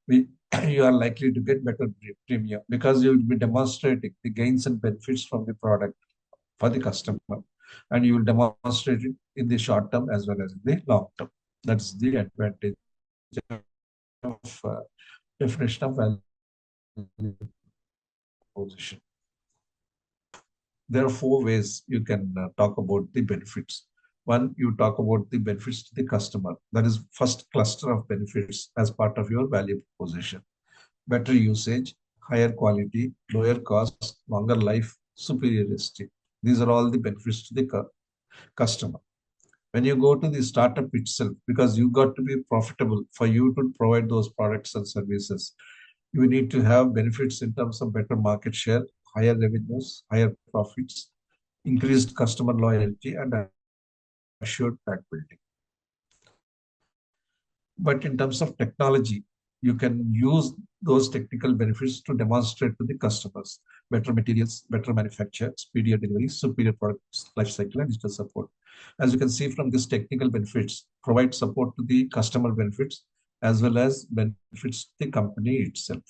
you are likely to get better premium because you will be demonstrating the gains and benefits from the product for the customer, and you will demonstrate it in the short term as well as in the long term. That's the advantage of definition of value proposition. There are four ways you can talk about the benefits. One, you talk about the benefits to the customer. That is first cluster of benefits as part of your value proposition. Better usage, higher quality, lower cost, longer life, superiority. These are all the benefits to the customer. When you go to the startup itself, because you got to be profitable for you to provide those products and services, you need to have benefits in terms of better market share, higher revenues, higher profits, increased customer loyalty, and assured brand building. But in terms of technology, you can use those technical benefits to demonstrate to the customers better materials, better manufacture, speedier delivery, superior products, life cycle, and digital support. As you can see from these technical benefits, provide support to the customer benefits as well as benefits the company itself.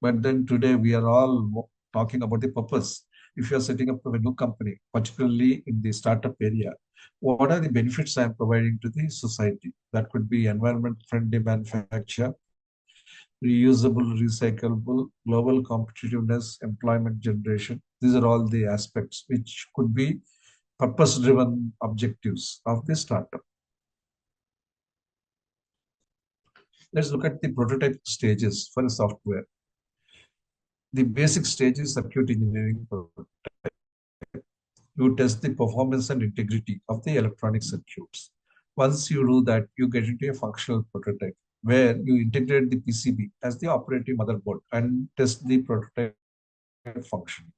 But then today we are all talking about the purpose. If you are setting up a new company, particularly in the startup area, what are the benefits I am providing to the society? That could be environment friendly manufacture, reusable, recyclable, global competitiveness, employment generation. These are all the aspects which could be purpose driven objectives of the startup. Let's look at the prototype stages for a software. The basic stage is circuit engineering prototype. You test the performance and integrity of the electronic circuits. Once you do that, you get into a functional prototype where you integrate the PCB as the operating motherboard and test the prototype function.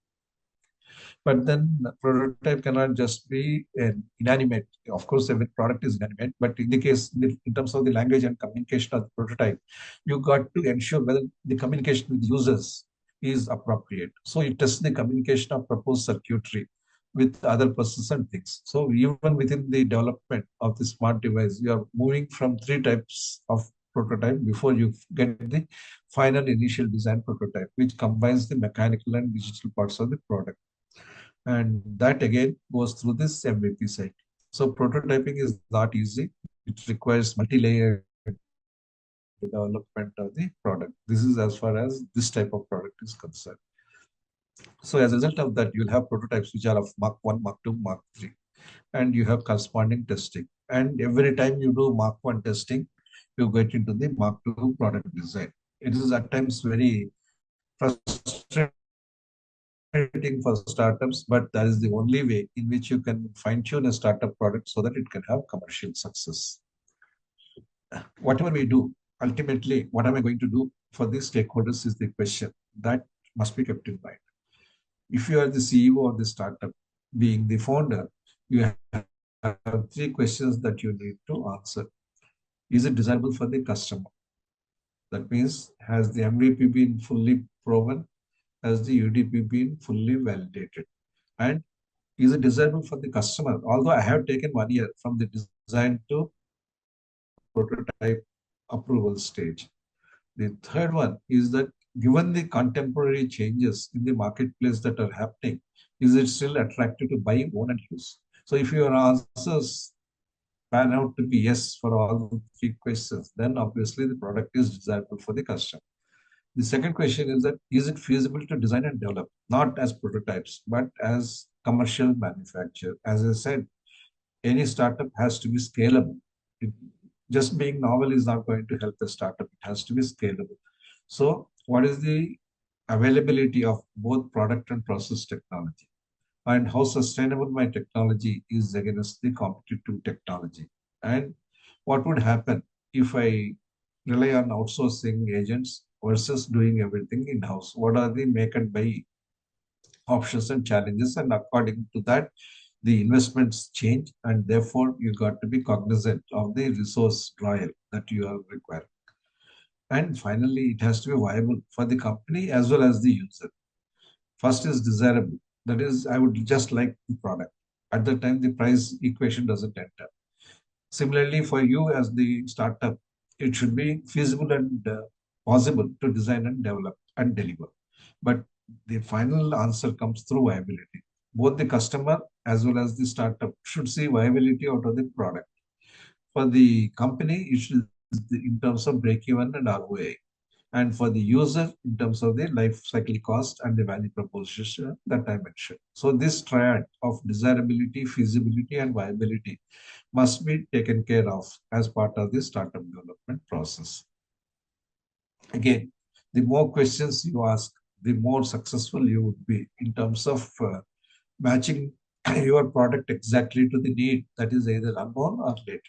But then prototype cannot just be an inanimate. Of course, every product is inanimate, but in the case, in terms of the language and communication of the prototype, you got to ensure whether the communication with users is appropriate. So you test the communication of proposed circuitry with other persons and things. So even within the development of the smart device, you are moving from three types of prototype before you get the final initial design prototype, which combines the mechanical and digital parts of the product. And that again goes through this MVP cycle. So prototyping is not easy. It requires multi-layered development of the product. This is as far as this type of product is concerned. So as a result of that, you'll have prototypes which are of Mark 1, Mark 2, Mark 3, and you have corresponding testing. And every time you do Mark 1 testing, you get into the Mark 2 product design. It is at times very frustrating for startups, but that is the only way in which you can fine tune a startup product so that it can have commercial success. Whatever we do, ultimately, what am I going to do for the stakeholders is the question that must be kept in mind. If you are the CEO of the startup, being the founder, you have three questions that you need to answer. Is it desirable for the customer? That means, has the MVP been fully proven? Has the UDP been fully validated? And is it desirable for the customer? Although I have taken 1 year from the design to prototype approval stage. The third one is that given the contemporary changes in the marketplace that are happening, is it still attractive to buy, own, and use? So if your answers pan out to be yes for all the three questions, then obviously the product is desirable for the customer. The second question is that is it feasible to design and develop, not as prototypes, but as commercial manufacture? As I said, any startup has to be scalable. It, just being novel is not going to help the startup. It has to be scalable. So, what is the availability of both product and process technology? And how sustainable my technology is against the competitive technology? And what would happen if I rely on outsourcing agents versus doing everything in-house? What are the make and buy options and challenges? And according to that, the investments change, and therefore you got to be cognizant of the resource trial that you are requiring. And finally, it has to be viable for the company as well as the user. First is desirable. That is, I would just like the product. At that time, the price equation doesn't enter. Similarly, for you as the startup, it should be feasible and possible to design and develop and deliver. But the final answer comes through viability. Both the customer as well as the startup should see viability out of the product. For the company, it should in terms of break even and ROI, and for the user in terms of the life cycle cost and the value proposition that I mentioned. So this triad of desirability, feasibility, and viability must be taken care of as part of the startup development process. Again, the more questions you ask, the more successful you would be in terms of matching your product exactly to the need that is either unknown or latent.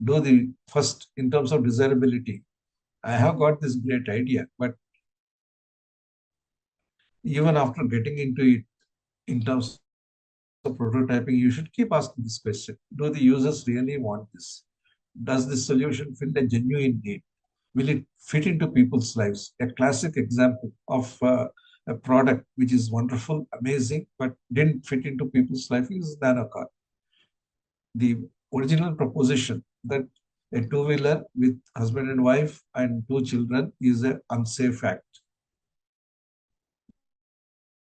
Do the first in terms of desirability. I have got this great idea, but even after getting into it in terms of prototyping, you should keep asking this question. Do the users really want this? Does this solution fill a genuine need? Will it fit into people's lives? A classic example of a product which is wonderful, amazing, but didn't fit into people's life is nano car. The original proposition that a two-wheeler with husband and wife and two children is an unsafe act,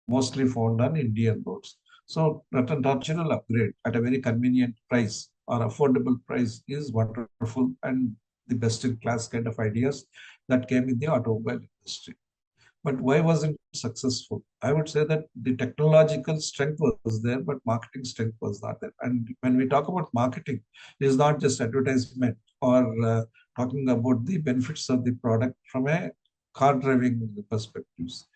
mostly found on Indian roads. So that a natural upgrade at a very convenient price or affordable price is wonderful and the best in class kind of ideas that came in the automobile industry. But why wasn't it successful? I would say that the technological strength was there, but marketing strength was not there. And when we talk about marketing, it is not just advertisement or talking about the benefits of the product from a car driving perspectives.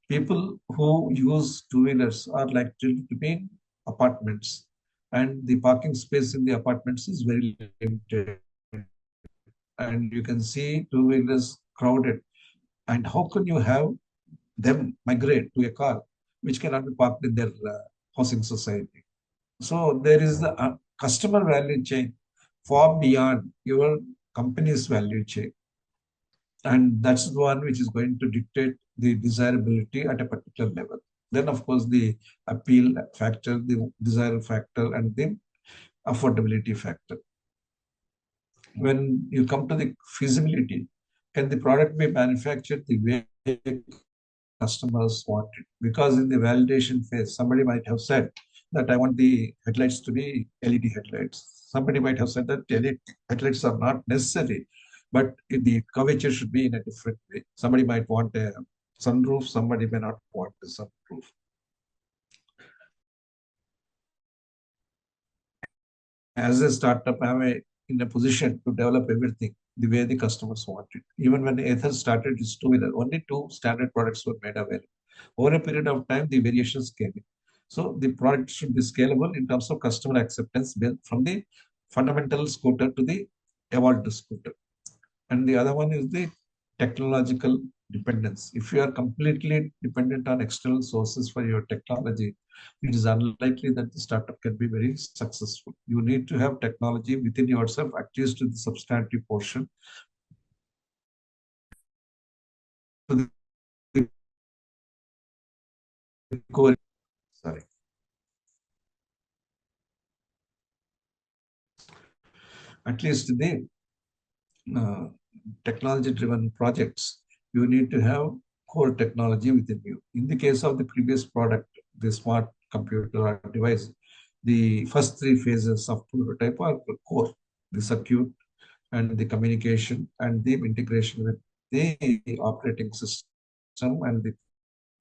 People who use two-wheelers are likely to be in apartments, and the parking space in the apartments is very limited. And you can see two-wheelers crowded. And how can you have them migrate to a car which cannot be parked in their housing society? So there is the customer value chain far beyond your company's value chain. And that's the one which is going to dictate the desirability at a particular level. Then, of course, the appeal factor, the desire factor, and the affordability factor. When you come to the feasibility, can the product be manufactured the way customers want it? Because in the validation phase, somebody might have said that I want the headlights to be LED headlights. Somebody might have said that LED headlights are not necessary, but the curvature should be in a different way. Somebody might want a sunroof, somebody may not want a sunroof. As a startup, in a position to develop everything the way the customers want it. Even when Ather started its two-wheeler, only two standard products were made available. Over a period of time, the variations came in. So the product should be scalable in terms of customer acceptance from the fundamental scooter to the evolved scooter. And the other one is the technological dependence. If you are completely dependent on external sources for your technology, it is unlikely that the startup can be very successful. You need to have technology within yourself, at least to the substantive portion, to the core. Sorry. At least the uh, technology-driven projects, you need to have core technology within you. In the case of the previous product, the smart computer or device, the first three phases of prototype are core, the circuit and the communication and the integration with the operating system and the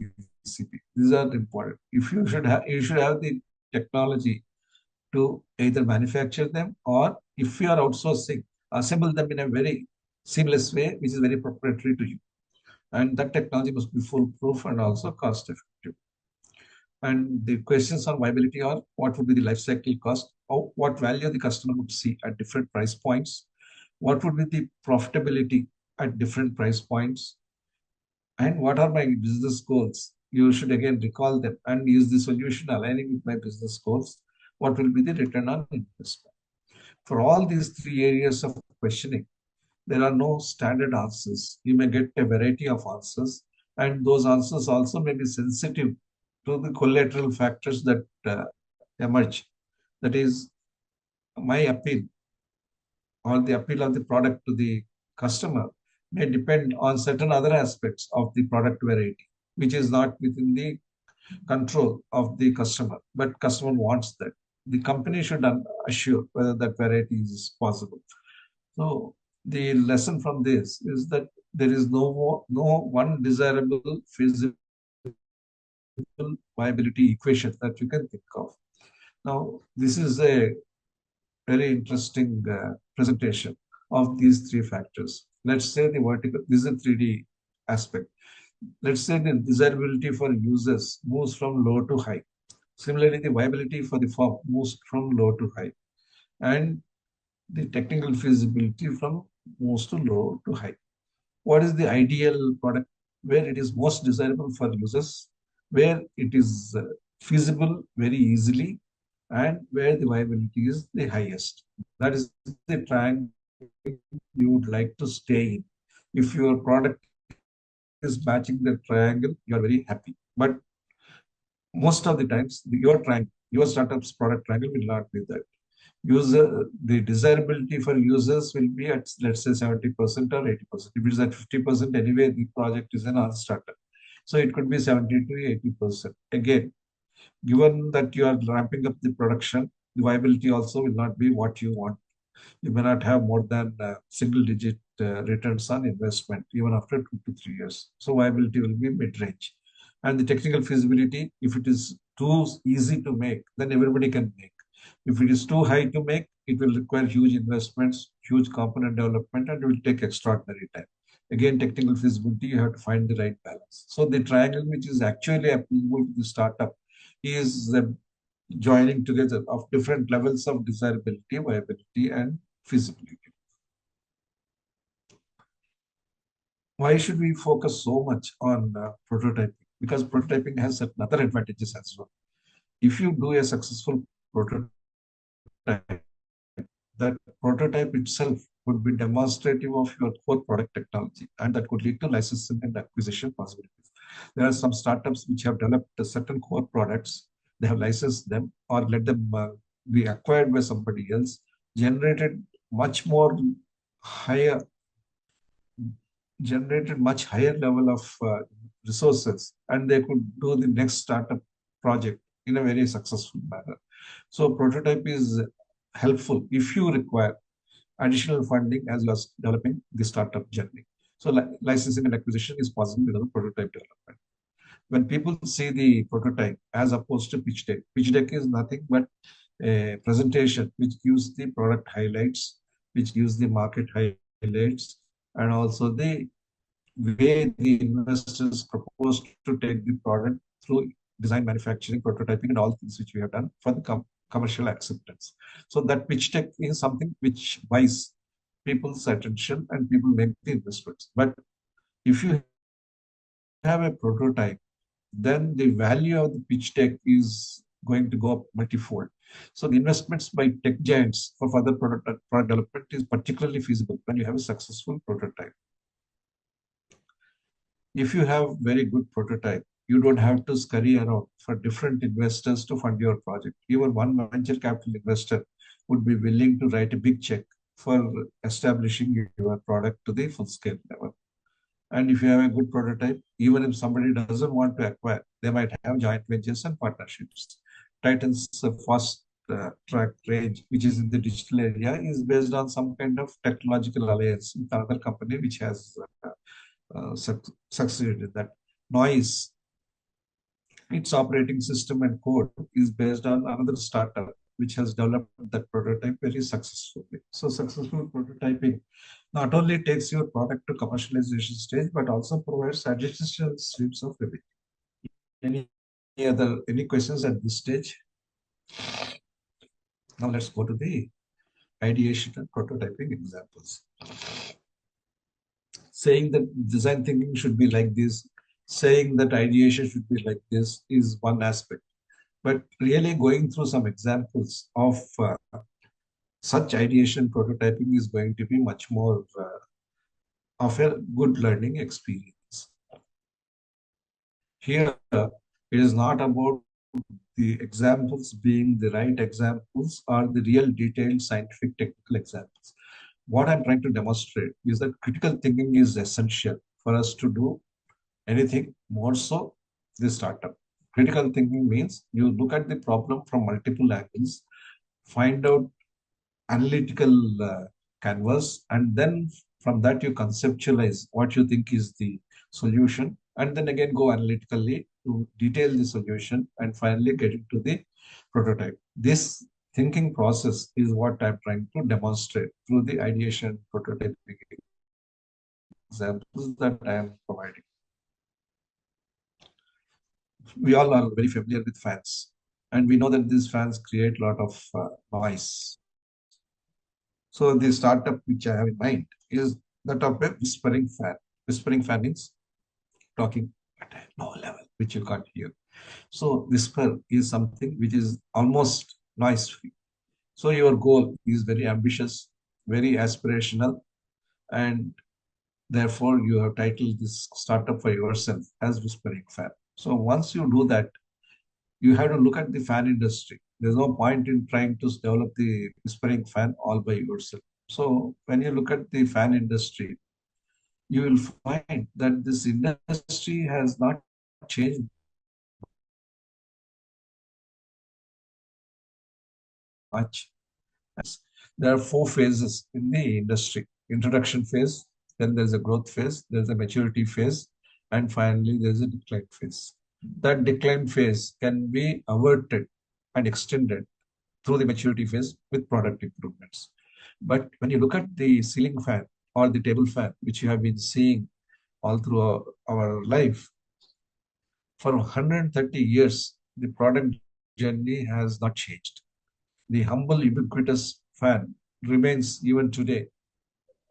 PCB. These are important. If you should have the technology to either manufacture them or if you are outsourcing, assemble them in a very seamless way, which is very proprietary to you. And that technology must be foolproof and also cost effective. And the questions on viability are what would be the life cycle cost, or what value the customer would see at different price points, what would be the profitability at different price points, and what are my business goals. You should again recall them and use the solution aligning with my business goals. What will be the return on investment? For all these three areas of questioning, there are no standard answers. You may get a variety of answers, and those answers also may be sensitive to the collateral factors that emerge. That is, my appeal or the appeal of the product to the customer may depend on certain other aspects of the product variety, which is not within the control of the customer, but customer wants that. The company should assure whether that variety is possible. So the lesson from this is that there is no one desirable feasible viability equation that you can think of. Now, this is a very interesting presentation of these three factors. Let's say the vertical, this is a 3D aspect. Let's say the desirability for users moves from low to high. Similarly, the viability for the firm moves from low to high. And the technical feasibility from moves to low to high. What is the ideal product? Where it is most desirable for users, where it is feasible very easily, and where the viability is the highest. That is the triangle you would like to stay in. If your product is matching the triangle, you are very happy. But most of the times, your triangle, your startup's product triangle will not be that. The desirability for users will be at, let's say, 70% or 80%. If it is at 50%, anyway, the project is an non-starter. So it could be 70 to 80%. Again, given that you are ramping up the production, the viability also will not be what you want. You may not have more than single digit returns on investment even after 2 to 3 years. So viability will be mid-range. And the technical feasibility, if it is too easy to make, then everybody can make. If it is too high to make, it will require huge investments, huge component development, and it will take extraordinary time. Again, technical feasibility, you have to find the right balance. So the triangle which is actually applicable to the startup is the joining together of different levels of desirability, viability, and feasibility. Why should we focus so much on prototyping? Because prototyping has certain other advantages as well. If you do a successful prototype, that prototype itself would be demonstrative of your core product technology, and that could lead to licensing and acquisition possibilities. There are some startups which have developed certain core products, they have licensed them or let them be acquired by somebody else, generated much more higher generated much higher level of resources, and they could do the next startup project in a very successful manner. So prototype is helpful if you require additional funding as you are developing the startup journey. So licensing and acquisition is possible without prototype development. When people see the prototype as opposed to pitch deck is nothing but a presentation which gives the product highlights, which gives the market highlights, and also the way the investors propose to take the product through design, manufacturing, prototyping, and all things which we have done for the commercial acceptance. So that pitch deck is something which buys people's attention and people make the investments. But if you have a prototype, then the value of the pitch deck is going to go up multifold. So the investments by tech giants for further product development is particularly feasible when you have a successful prototype. If you have very good prototype, you don't have to scurry around for different investors to fund your project. Even one venture capital investor would be willing to write a big check for establishing your product to the full scale level. And if you have a good prototype, even if somebody doesn't want to acquire, they might have joint ventures and partnerships. Titan's fast track range, which is in the digital area, is based on some kind of technological alliance with another company which has succeeded in that. Noise, its operating system and code is based on another startup which has developed that prototype very successfully. So successful prototyping not only takes your product to commercialization stage, but also provides additional streams of revenue. Any questions at this stage? Now let's go to the ideation and prototyping examples. Saying that design thinking should be like this, saying that ideation should be like this is one aspect. But really going through some examples of such ideation prototyping is going to be much more of a good learning experience. Here, it is not about the examples being the right examples or the real detailed scientific technical examples. What I'm trying to demonstrate is that critical thinking is essential for us to do anything, more so the startup. Critical thinking means you look at the problem from multiple angles, find out analytical canvas, and then from that you conceptualize what you think is the solution, and then again go analytically to detail the solution and finally get into the prototype. This thinking process is what I'm trying to demonstrate through the ideation prototyping examples that I am providing. We all are very familiar with fans, and we know that these fans create a lot of noise. So the startup which I have in mind is that of a whispering fan. Whispering fan means talking at a low level, which you can't hear. So whisper is something which is almost noise free. So your goal is very ambitious, very aspirational, and therefore you have titled this startup for yourself as Whispering Fan. So once you do that, you have to look at the fan industry. There's no point in trying to develop the whispering fan all by yourself. So when you look at the fan industry, you will find that this industry has not changed much as there are four phases in the industry. There are four phases in the industry. Introduction phase, then there's a growth phase, there's a maturity phase, and finally there's a decline phase. That decline phase can be averted and extended through the maturity phase with product improvements. But when you look at the ceiling fan or the table fan, which you have been seeing all through our life, for 130 years, the product journey has not changed. The humble, ubiquitous fan remains even today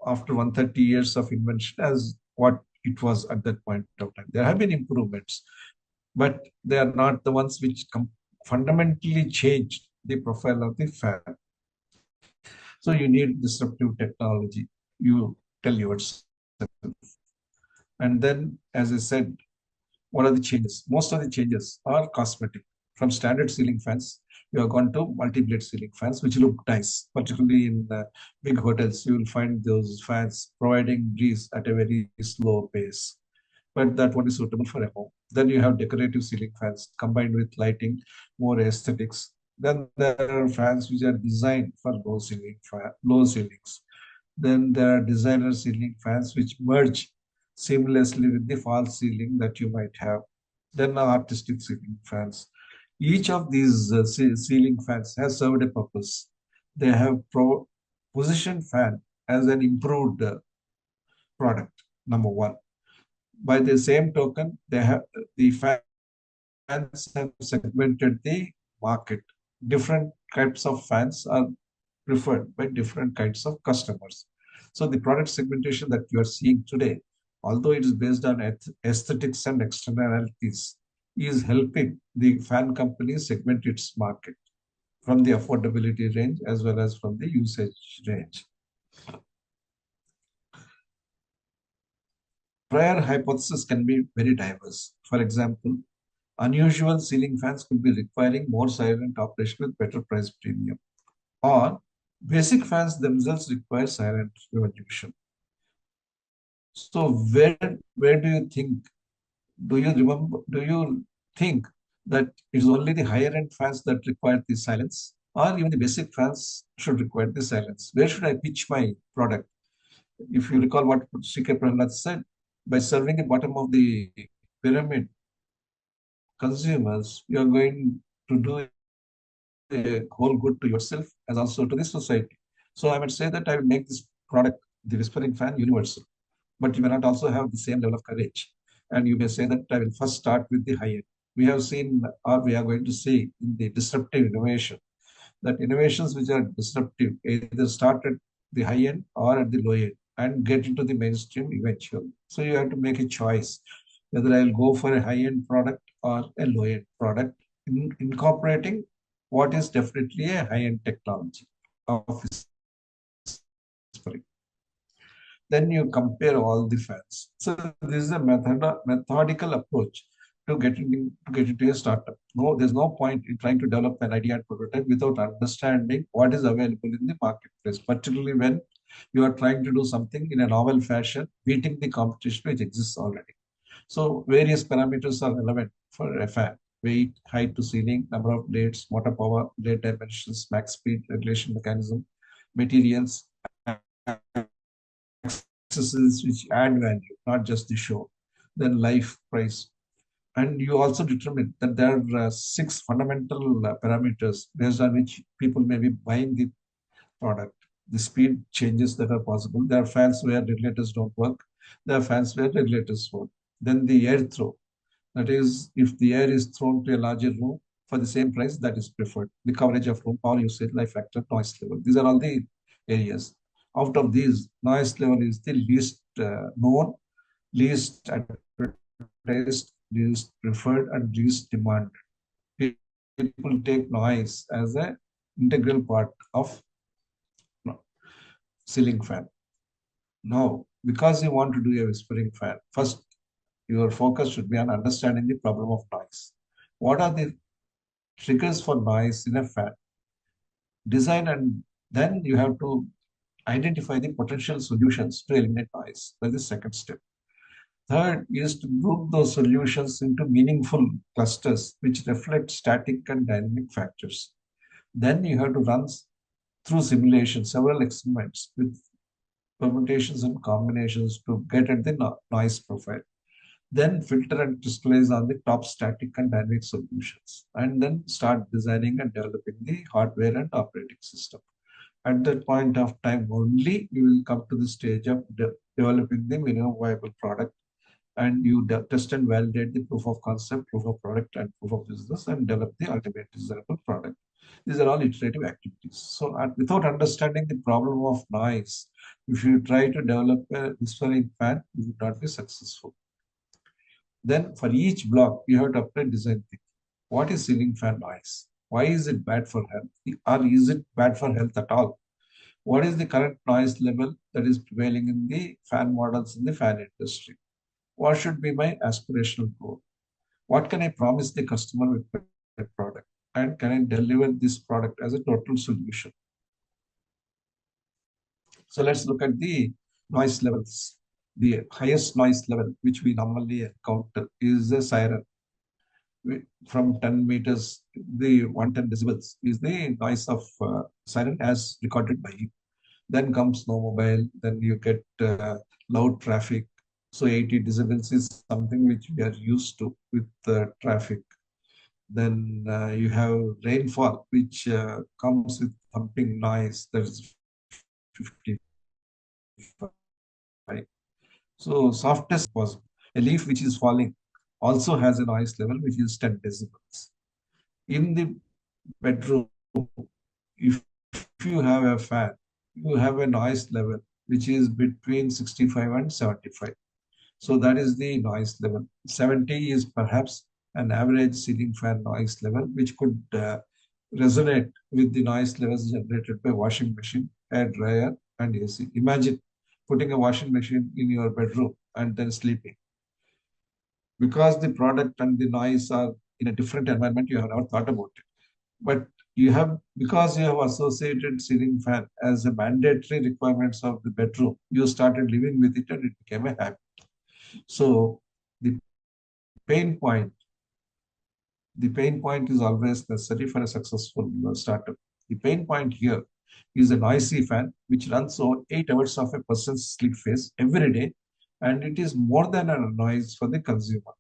after 130 years of invention as what it was at that point of time. There have been improvements, but they are not the ones which fundamentally changed the profile of the fan. So you need disruptive technology. You tell yourself. And then, as I said, what are the changes? Most of the changes are cosmetic. From standard ceiling fans, we have gone to multi-blade ceiling fans, which look nice, particularly in big hotels. You will find those fans providing breeze at a very slow pace, but that won't be suitable for a home. Then you have decorative ceiling fans combined with lighting, more aesthetics. Then there are fans which are designed for low ceilings. Then there are designer ceiling fans which merge seamlessly with the false ceiling that you might have. Then artistic ceiling fans. Each of these ceiling fans has served a purpose. They have positioned fan as an improved product, number one. By the same token, the fans have segmented the market. Different types of fans are preferred by different kinds of customers. So the product segmentation that you are seeing today, although it is based on aesthetics and externalities, is helping the fan company segment its market from the affordability range as well as from the usage range. Prior hypotheses can be very diverse. For example, unusual ceiling fans could be requiring more silent operation with better price premium. Or basic fans themselves require silent revolution. So where do you think, do you think that it's only the higher end fans that require the silence? Or even the basic fans should require the silence? Where should I pitch my product? If you recall what C.K. Prahlad said, by serving the bottom of the pyramid consumers, you are going to do a whole good to yourself as also to the society. So I would say that I will make this product, the whispering fan, universal. But you may not also have the same level of courage. And you may say that I will first start with the high end. We have seen, or we are going to see in the disruptive innovation, that innovations which are disruptive either start at the high end or at the low end and get into the mainstream eventually. So you have to make a choice whether I'll go for a high end product or a low end product, incorporating what is definitely a high end technology of whispering. Then you compare all the fans. So this is a methodical approach to get into a startup. No, there's no point in trying to develop an idea and prototype without understanding what is available in the marketplace, particularly when you are trying to do something in a novel fashion, beating the competition which exists already. So various parameters are relevant for a fan: weight, height to ceiling, number of blades, motor power, blade dimensions, max speed, regulation mechanism, materials, accessories which add value, not just the show. Then life, price. And you also determine that there are six fundamental parameters based on which people may be buying the product. The speed changes that are possible. There are fans where regulators don't work. There are fans where regulators work. Then the airthrow. That is, if the air is thrown to a larger room for the same price, that is preferred. The coverage of room, power usage, life factor, noise level. These are all the areas. Out of these, noise level is the least known, least advertised, least preferred, and least demanded. People take noise as an integral part of ceiling fan. Now, because you want to do a whispering fan, first your focus should be on understanding the problem of noise. What are the triggers for noise in a fan? Design, and then you have to identify the potential solutions to eliminate noise. That's the second step. Third is to group those solutions into meaningful clusters which reflect static and dynamic factors. Then you have to run through simulation, several experiments with permutations and combinations to get at the noise profile. Then filter and crystallize on the top static and dynamic solutions, and then start designing and developing the hardware and operating system. At that point of time only, you will come to the stage of developing the minimum viable product, and you test and validate the proof of concept, proof of product, and proof of business, and develop the ultimate desirable product. These are all iterative activities. So, without understanding the problem of noise, if you try to develop a whistling fan, you will not be successful. Then, for each block, you have to apply design thinking. What is ceiling fan noise? Why is it bad for health? Or is it bad for health at all? What is the current noise level that is prevailing in the fan models in the fan industry? What should be my aspirational goal? What can I promise the customer with my product? And can I deliver this product as a total solution? So let's look at the noise levels. The highest noise level which we normally encounter is a siren. From 10 meters, the 110 decibels is the noise of siren as recorded by you. Then comes snowmobile, then you get loud traffic. So 80 decibels is something which we are used to with traffic. Then you have rainfall, which comes with thumping noise, that is 55. So softest possible. A leaf which is falling also has a noise level which is 10 decibels. In the bedroom, if you have a fan, you have a noise level which is between 65 and 75. So that is the noise level. 70 is perhaps an average ceiling fan noise level, which could resonate with the noise levels generated by washing machine, hair dryer, and AC. Imagine putting a washing machine in your bedroom and then sleeping. Because the product and the noise are in a different environment, you have never thought about it. But you have, because you have associated ceiling fan as a mandatory requirements of the bedroom, you started living with it and it became a habit. So the pain point, the pain point is always necessary for a successful startup. The pain point here is a noisy fan which runs over 8 hours of a person's sleep phase every day, and it is more than a noise for the consumer.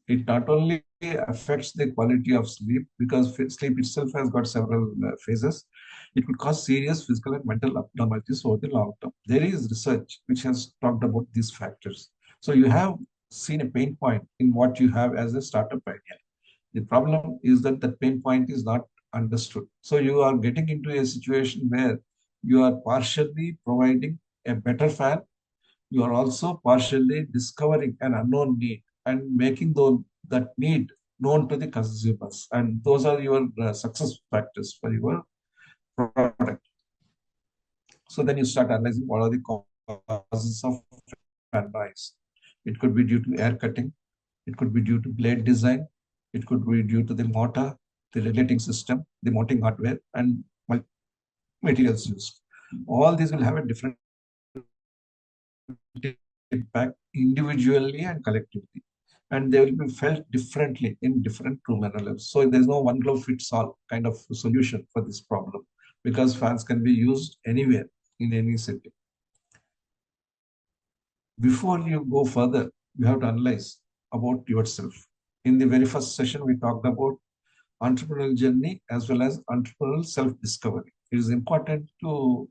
It not only affects the quality of sleep, because sleep itself has got several phases, it could cause serious physical and mental abnormalities over the long term. There is research which has talked about these factors. So you have seen a pain point in what you have as a startup idea. The problem is that the pain point is not understood. So you are getting into a situation where you are partially providing a better fan, you are also partially discovering an unknown need and making that need known to the consumers. And those are your success factors for your product. So then you start analyzing what are the causes of fan noise. It could be due to air cutting. It could be due to blade design. It could be due to the motor, the regulating system, the mounting hardware, and materials used. All these will have a different impact individually and collectively. And they will be felt differently in different room envelopes. So there's no one glove fits all kind of solution for this problem, because fans can be used anywhere in any setting. Before you go further, you have to analyze about yourself. In the very first session, we talked about entrepreneurial journey as well as entrepreneurial self-discovery. It is important to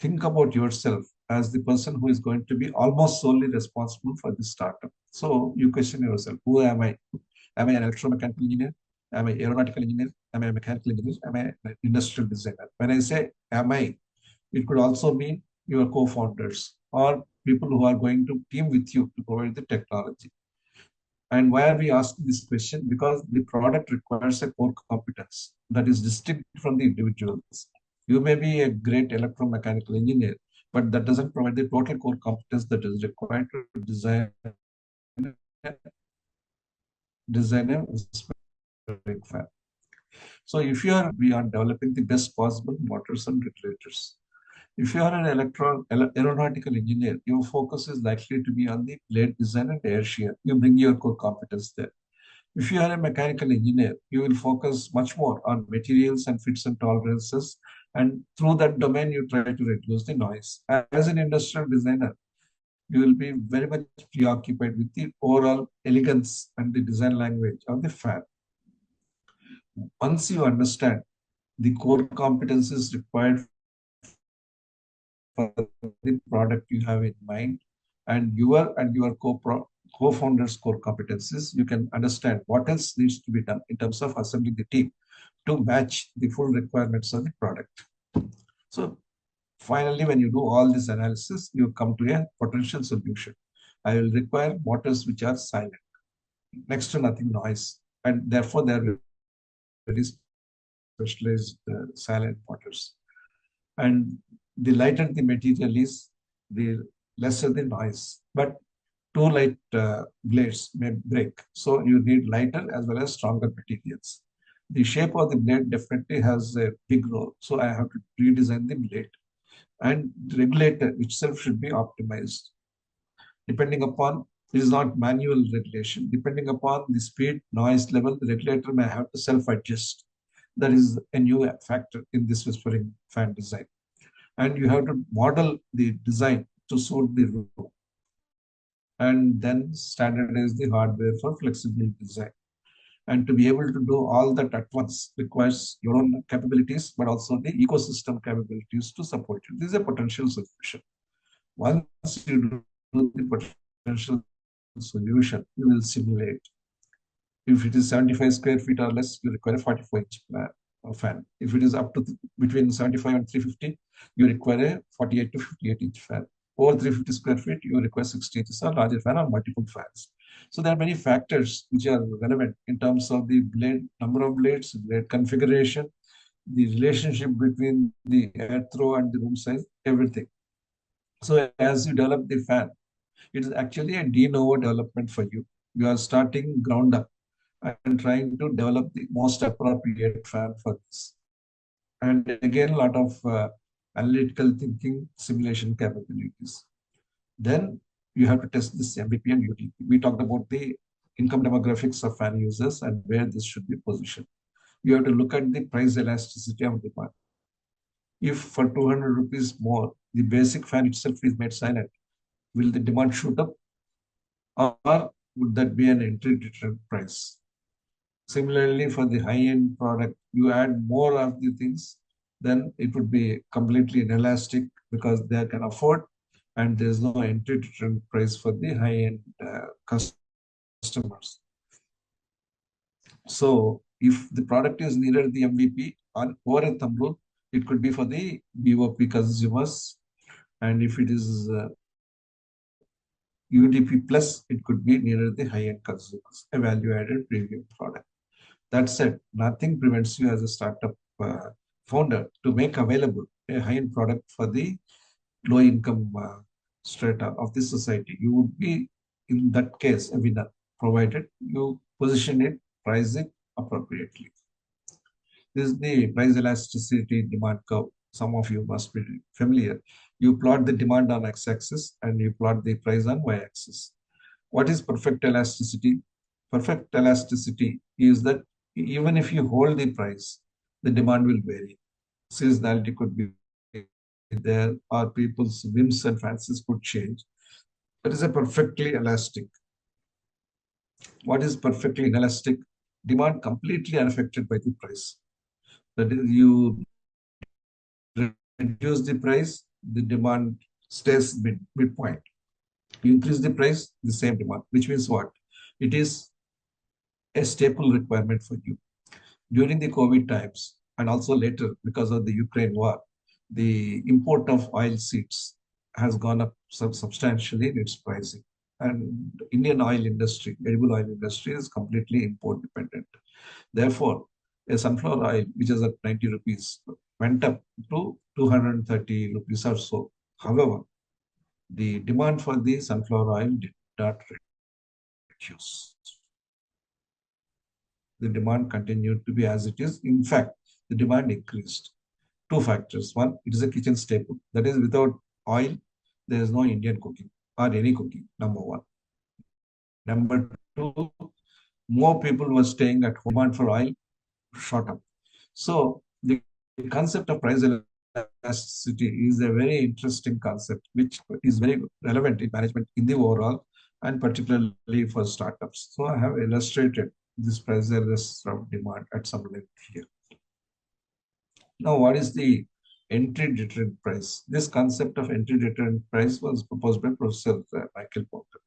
think about yourself as the person who is going to be almost solely responsible for this startup. So you question yourself, who am I? Am I an electromechanical engineer? Am I aeronautical engineer? Am I a mechanical engineer? Am I an industrial designer? When I say am I, it could also mean your co-founders or people who are going to team with you to provide the technology. And why are we asking this question? Because the product requires a core competence that is distinct from the individuals. You may be a great electromechanical engineer, but that doesn't provide the total core competence that is required to design a spring fan. So if you are, we are developing the best possible motors and regulators. If you are an aeronautical engineer, your focus is likely to be on the blade design and air shear. You bring your core competence there. If you are a mechanical engineer, you will focus much more on materials and fits and tolerances. And through that domain, you try to reduce the noise. As an industrial designer, you will be very much preoccupied with the overall elegance and the design language of the fan. Once you understand the core competencies required for the product you have in mind and your co-founders core competencies, you can understand what else needs to be done in terms of assembling the team to match the full requirements of the product. So finally, when you do all this analysis, you come to a potential solution. I will require motors which are silent, next to nothing noise, and therefore they are very specialized silent motors. And the lighter the material is, the lesser the noise. But too light blades may break. So you need lighter as well as stronger materials. The shape of the blade definitely has a big role. So I have to redesign the blade. And the regulator itself should be optimized. Depending upon, it is not manual regulation. Depending upon the speed, noise level, the regulator may have to self-adjust. That is a new factor in this whispering fan design. And you have to model the design to suit the room and then standardize the hardware for flexible design. And to be able to do all that at once requires your own capabilities, but also the ecosystem capabilities to support you. This is a potential solution. Once you do the potential solution, you will simulate. If it is 75 square feet or less, you require a 44-inch fan. If it is up to between 75 and 350, you require a 48 to 58-inch fan. Over 350 square feet, you require 60 inches or larger fan or multiple fans. So there are many factors which are relevant in terms of the blade, number of blades, blade configuration, the relationship between the air throw and the room size, everything. So as you develop the fan, it is actually a de novo development for you. You are starting ground up and trying to develop the most appropriate fan for this. And again, a lot of analytical thinking, simulation capabilities. Then you have to test this MVP and UTP. We talked about the income demographics of fan users and where this should be positioned. You have to look at the price elasticity of demand. If for 200 rupees more, the basic fan itself is made silent, will the demand shoot up, or would that be an entry deterrent price? Similarly, for the high-end product, you add more of the things, then it would be completely inelastic because they can afford, and there's no entry deterrent price for the high-end customers. So if the product is nearer the MVP or a thumb rule, it could be for the BOP consumers. And if it is UDP plus, it could be nearer the high-end consumers, a value-added premium product. That said, nothing prevents you as a startup founder to make available a high-end product for the low-income strata of the society. You would be, in that case, a winner, provided you position it, price it appropriately. This is the price elasticity demand curve. Some of you must be familiar. You plot the demand on x-axis and you plot the price on y-axis. What is perfect elasticity? Perfect elasticity is that even if you hold the price, the demand will vary. Seasonality could be there, or people's whims and fancies could change. That is a perfectly elastic. What is perfectly inelastic? Demand completely unaffected by the price. That is, you reduce the price, the demand stays midpoint. You increase the price, the same demand, which means what? It is a staple requirement for you. During the COVID times and also later because of the Ukraine war, the import of oil seeds has gone up substantially in its pricing. And Indian oil industry, edible oil industry is completely import dependent. Therefore, a sunflower oil, which is at 90 rupees, went up to 230 rupees or so. However, the demand for the sunflower oil did not reduce. The demand continued to be as it is. In fact, the demand increased. Two factors. One, it is a kitchen staple. That is, without oil, there is no Indian cooking or any cooking, number one. Number two, more people were staying at home. Demand for oil shot up. So the concept of price elasticity is a very interesting concept, which is very relevant in management in the overall and particularly for startups. So I have illustrated this price elasticity of demand at some length here. Now, what is the entry deterrent price? This concept of entry deterrent price was proposed by Professor Michael Porter.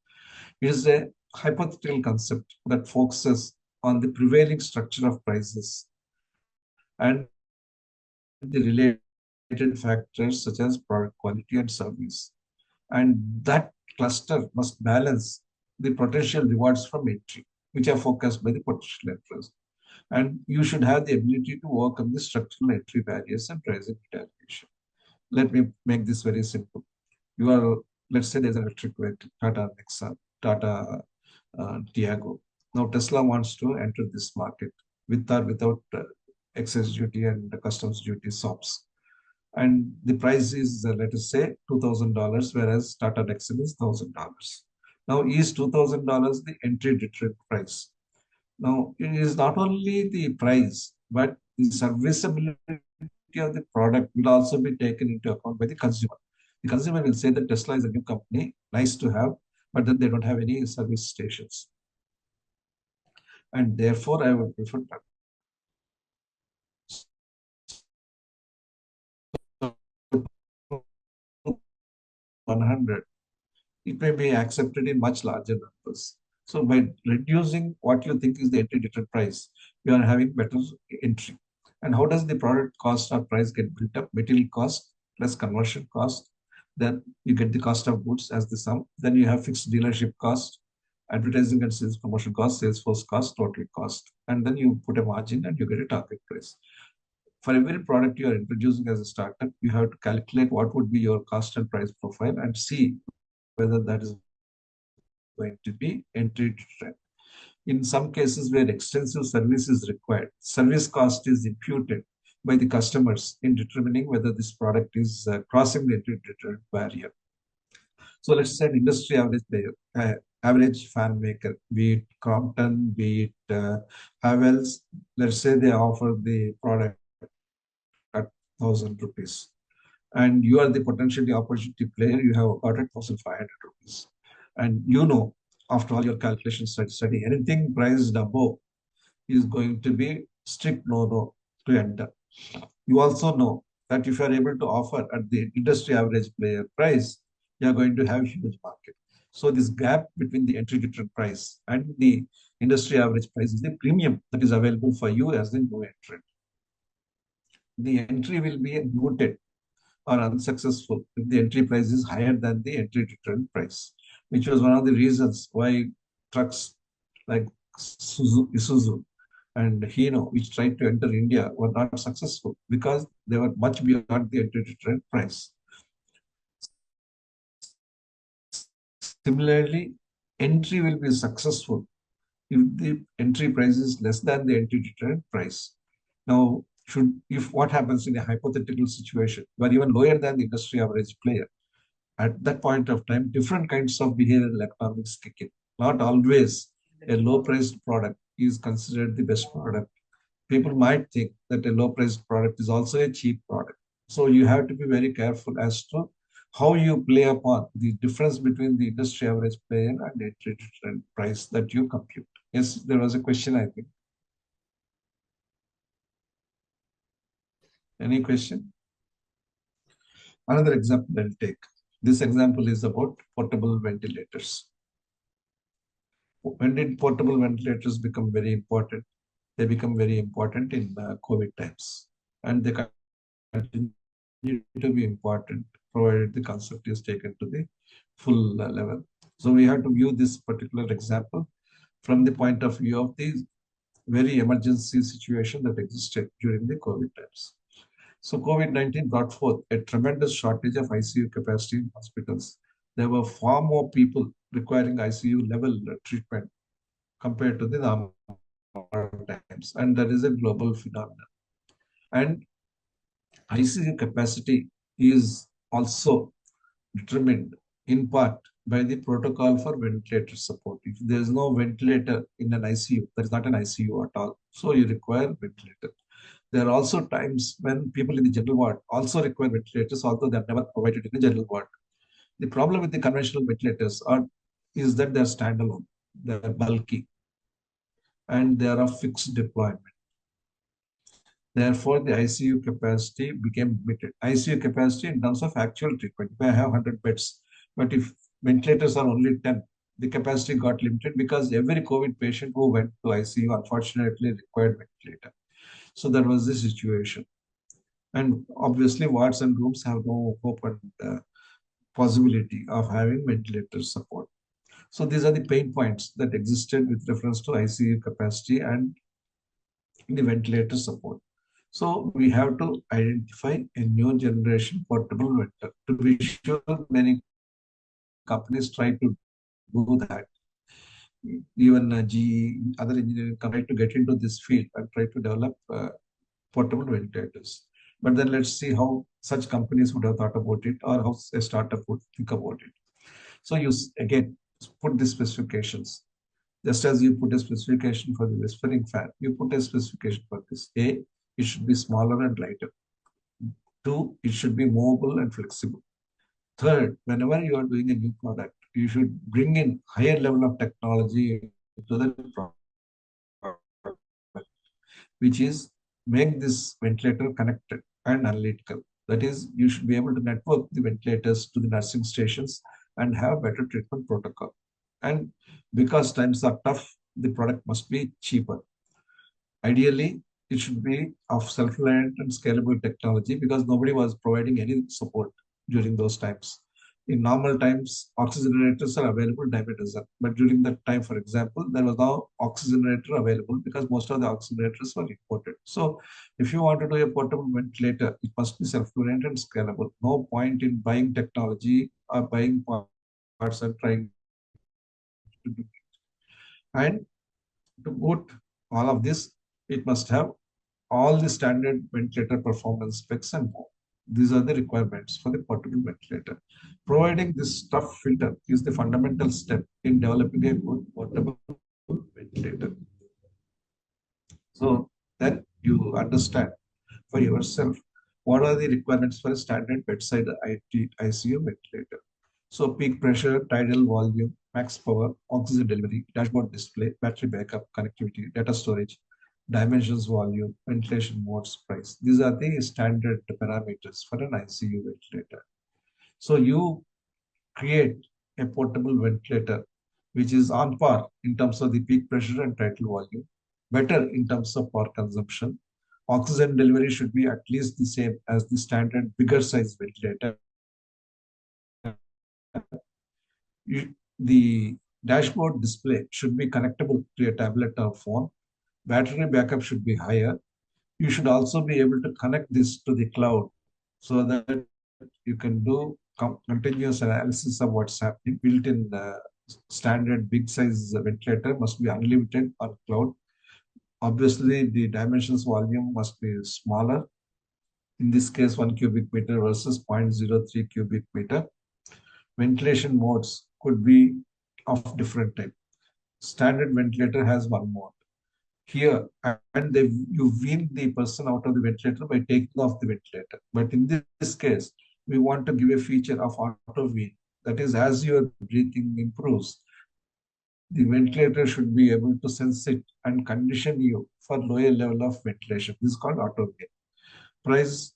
It is a hypothetical concept that focuses on the prevailing structure of prices and the related factors such as product quality and service. And that cluster must balance the potential rewards from entry, which are focused by the potential entrants. And you should have the ability to overcome the structural entry barriers and pricing retaliation. Let me make this very simple. You are, let's say there's an electric vehicle, Tata Nexa, Tata Tiago. Now Tesla wants to enter this market with or without excess duty and customs duty SOPs. And the price is, let us say, $2,000, whereas Tata Nexon is $1,000. Now, is $2,000 the entry deterrent price? Now, it is not only the price, but the serviceability of the product will also be taken into account by the consumer. The consumer will say that Tesla is a new company, nice to have, but then they don't have any service stations. And therefore, I would prefer 100. It may be accepted in much larger numbers. So by reducing what you think is the entry deterrent price, you are having better entry. And how does the product cost or price get built up? Material cost plus conversion cost. Then you get the cost of goods as the sum. Then you have fixed dealership cost, advertising and sales promotion cost, sales force cost, total cost. And then you put a margin and you get a target price. For every product you are introducing as a startup, you have to calculate what would be your cost and price profile and see whether that is going to be entry deterrent. In some cases where extensive service is required, service cost is imputed by the customers in determining whether this product is crossing the entry deterrent barrier. So let's say an industry average player, average fan maker, be it Crompton, be it Havells, let's say they offer the product at 1,000 rupees. And you are the potentially opportunity player, you have got at 1,500 rupees. And you know, after all your calculations study, anything priced above is going to be strict no to enter. You also know that if you are able to offer at the industry average player price, you are going to have huge market. So this gap between the entry deterrent price and the industry average price is the premium that is available for you as the new entrant. The entry will be muted or unsuccessful if the entry price is higher than the entry deterrent price, which was one of the reasons why trucks like Isuzu and Hino, which tried to enter India, were not successful because they were much beyond the entry deterrent price. Similarly, entry will be successful if the entry price is less than the entry deterrent price. Now, if what happens in a hypothetical situation where even lower than the industry average player, at that point of time, different kinds of behavioral economics kick in. Not always a low priced product is considered the best product. People might think that a low priced product is also a cheap product. So you have to be very careful as to how you play upon the difference between the industry average player and the entry deterrent price that you compute. Yes, there was a question, I think. Any question? Another example I'll take. This example is about portable ventilators. When did portable ventilators become very important? They become very important in COVID times, and they continue to be important provided the concept is taken to the full level. So we have to view this particular example from the point of view of the very emergency situation that existed during the COVID times. So COVID-19 brought forth a tremendous shortage of ICU capacity in hospitals. There were far more people requiring ICU level treatment compared to the normal times, and that is a global phenomenon. And ICU capacity is also determined in part by the protocol for ventilator support. If there is no ventilator in an ICU, there is not an ICU at all. So you require ventilator. There are also times when people in the general ward also require ventilators, although they are never provided in the general ward. The problem with the conventional ventilators is that they are standalone, they are bulky, and they are of fixed deployment. Therefore, the ICU capacity became limited. ICU capacity in terms of actual treatment. If I have 100 beds, but if ventilators are only 10, the capacity got limited because every COVID patient who went to ICU unfortunately required ventilator. So that was the situation. And obviously, wards and rooms have no hope and possibility of having ventilator support. So these are the pain points that existed with reference to ICU capacity and the ventilator support. So we have to identify a new generation portable ventilator. To be sure, many companies try to do that. Even GE, other engineering companies try to get into this field and try to develop portable ventilators. But then let's see how such companies would have thought about it or how a startup would think about it. So you again put the specifications. Just as you put a specification for the whispering fan, you put a specification for this. A, it should be smaller and lighter. Two, it should be mobile and flexible. Third, whenever you are doing a new product, you should bring in higher level of technology into the product, which is make this ventilator connected and analytical. That is, you should be able to network the ventilators to the nursing stations and have better treatment protocol. And because times are tough, the product must be cheaper. Ideally, it should be of self-reliant and scalable technology because nobody was providing any support during those times. In normal times, oxygenators are available dime a dozen. But during that time, for example, there was no oxygenator available because most of the oxygenators were imported. So if you want to do a portable ventilator, it must be self-reliant and scalable. No point in buying technology or buying parts and trying to do it. And to boot all of this, it must have all the standard ventilator performance specs and more. These are the requirements for the portable ventilator. Providing this tough filter is the fundamental step in developing a good portable ventilator. So then you understand for yourself what are the requirements for a standard bedside ICU ventilator. So peak pressure, tidal volume, max power, oxygen delivery, dashboard display, battery backup, connectivity, data storage, dimensions, volume, ventilation modes, price. These are the standard parameters for an ICU ventilator. So you create a portable ventilator which is on par in terms of the peak pressure and tidal volume, better in terms of power consumption. Oxygen delivery should be at least the same as the standard bigger size ventilator. The dashboard display should be connectable to a tablet or phone. Battery backup should be higher. You should also be able to connect this to the cloud so that you can do continuous analysis of what's happening. Built-in standard big size ventilator must be unlimited on cloud. Obviously, the dimensions volume must be smaller. In this case, 1 cubic meter versus 0.03 cubic meter. Ventilation modes could be of different type. Standard ventilator has one mode. Here, and you wean the person out of the ventilator by taking off the ventilator. But in this case, we want to give a feature of auto wean. That is, as your breathing improves, the ventilator should be able to sense it and condition you for lower level of ventilation. This is called auto wean. Price,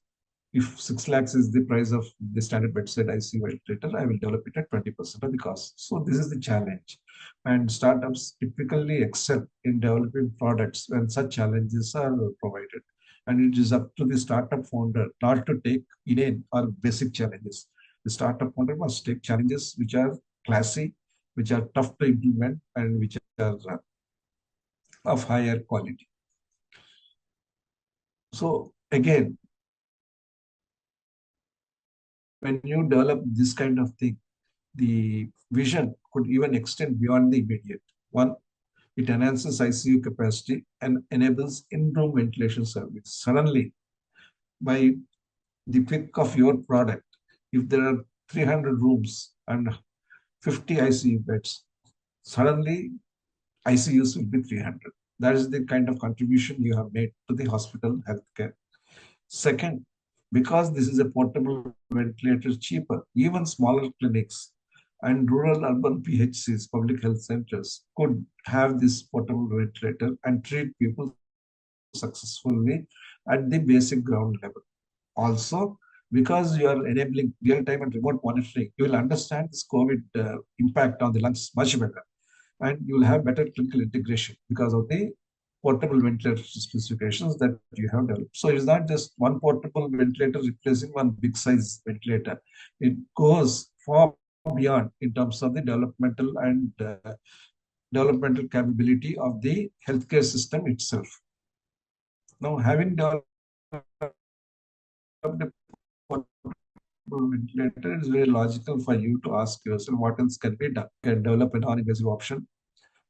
If 6 lakhs is the price of the standard bedside ICU ventilator, I will develop it at 20% of the cost. So this is the challenge. And startups typically excel in developing products when such challenges are provided. And it is up to the startup founder not to take inane or basic challenges. The startup founder must take challenges which are classy, which are tough to implement, and which are of higher quality. So again, when you develop this kind of thing, the vision could even extend beyond the immediate. One, it enhances ICU capacity and enables in-room ventilation service. Suddenly, by the click of your product, if there are 300 rooms and 50 ICU beds, suddenly ICUs will be 300. That is the kind of contribution you have made to the hospital healthcare. Second, because this is a portable ventilator cheaper, even smaller clinics and rural urban PHCs, public health centers, could have this portable ventilator and treat people successfully at the basic ground level. Also, because you are enabling real-time and remote monitoring, you will understand this COVID impact on the lungs much better, and you will have better clinical integration because of the portable ventilator specifications that you have developed. So it's not just one portable ventilator replacing one big size ventilator. It goes far beyond in terms of the developmental capability of the healthcare system itself. Now, having developed a ventilator, it's very logical for you to ask yourself what else can be done. You can develop a non-invasive option.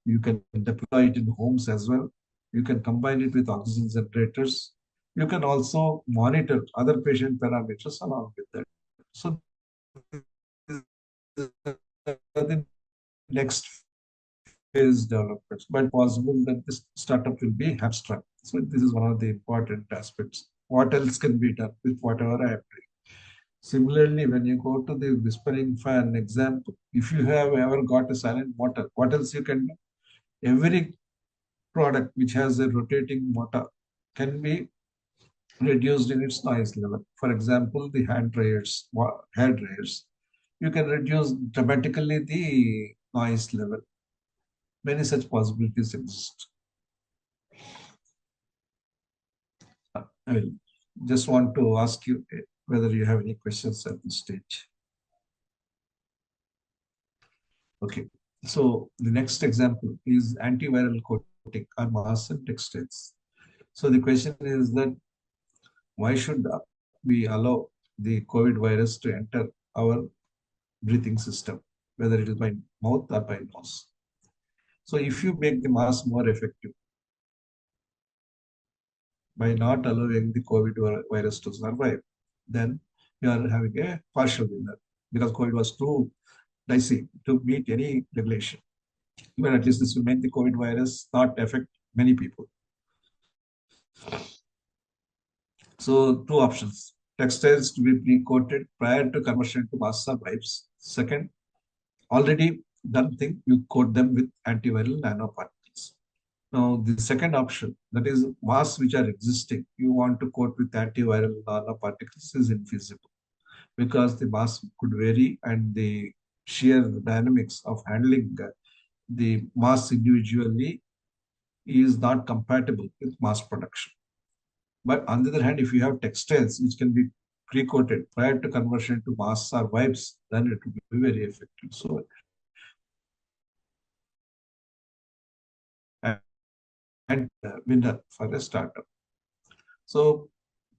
You can deploy it in homes as well. You can combine it with oxygen generators. You can also monitor other patient parameters along with that. So the next phase developments, but possible that this startup will be abstract. So this is one of the important aspects. What else can be done with whatever I am doing? Similarly, when you go to the whispering fan example, if you have ever got a silent motor, what else you can do? Every product which has a rotating motor can be reduced in its noise level. For example, the hair dryers, you can reduce dramatically the noise level. Many such possibilities exist. I will just want to ask you whether you have any questions at this stage. Okay. So the next example is antiviral coating on masks and textiles. So the question is that why should we allow the COVID virus to enter our breathing system, whether it is by mouth or by nose? So if you make the mask more effective by not allowing the COVID virus to survive, then you are having a partial winner because COVID was too dicey to meet any regulation. But at least this will make the COVID virus not affect many people. So two options. Textiles to be pre-coated prior to conversion to masks or wipes. Second, already done thing, you coat them with antiviral nanoparticles. Now, the second option, that is masks which are existing, you want to coat with antiviral nanoparticles is infeasible because the mask could vary and the sheer dynamics of handling the mass individually is not compatible with mass production. But on the other hand, if you have textiles which can be pre-coated prior to conversion to masks or wipes, then it will be very effective. So, and winner for a startup. So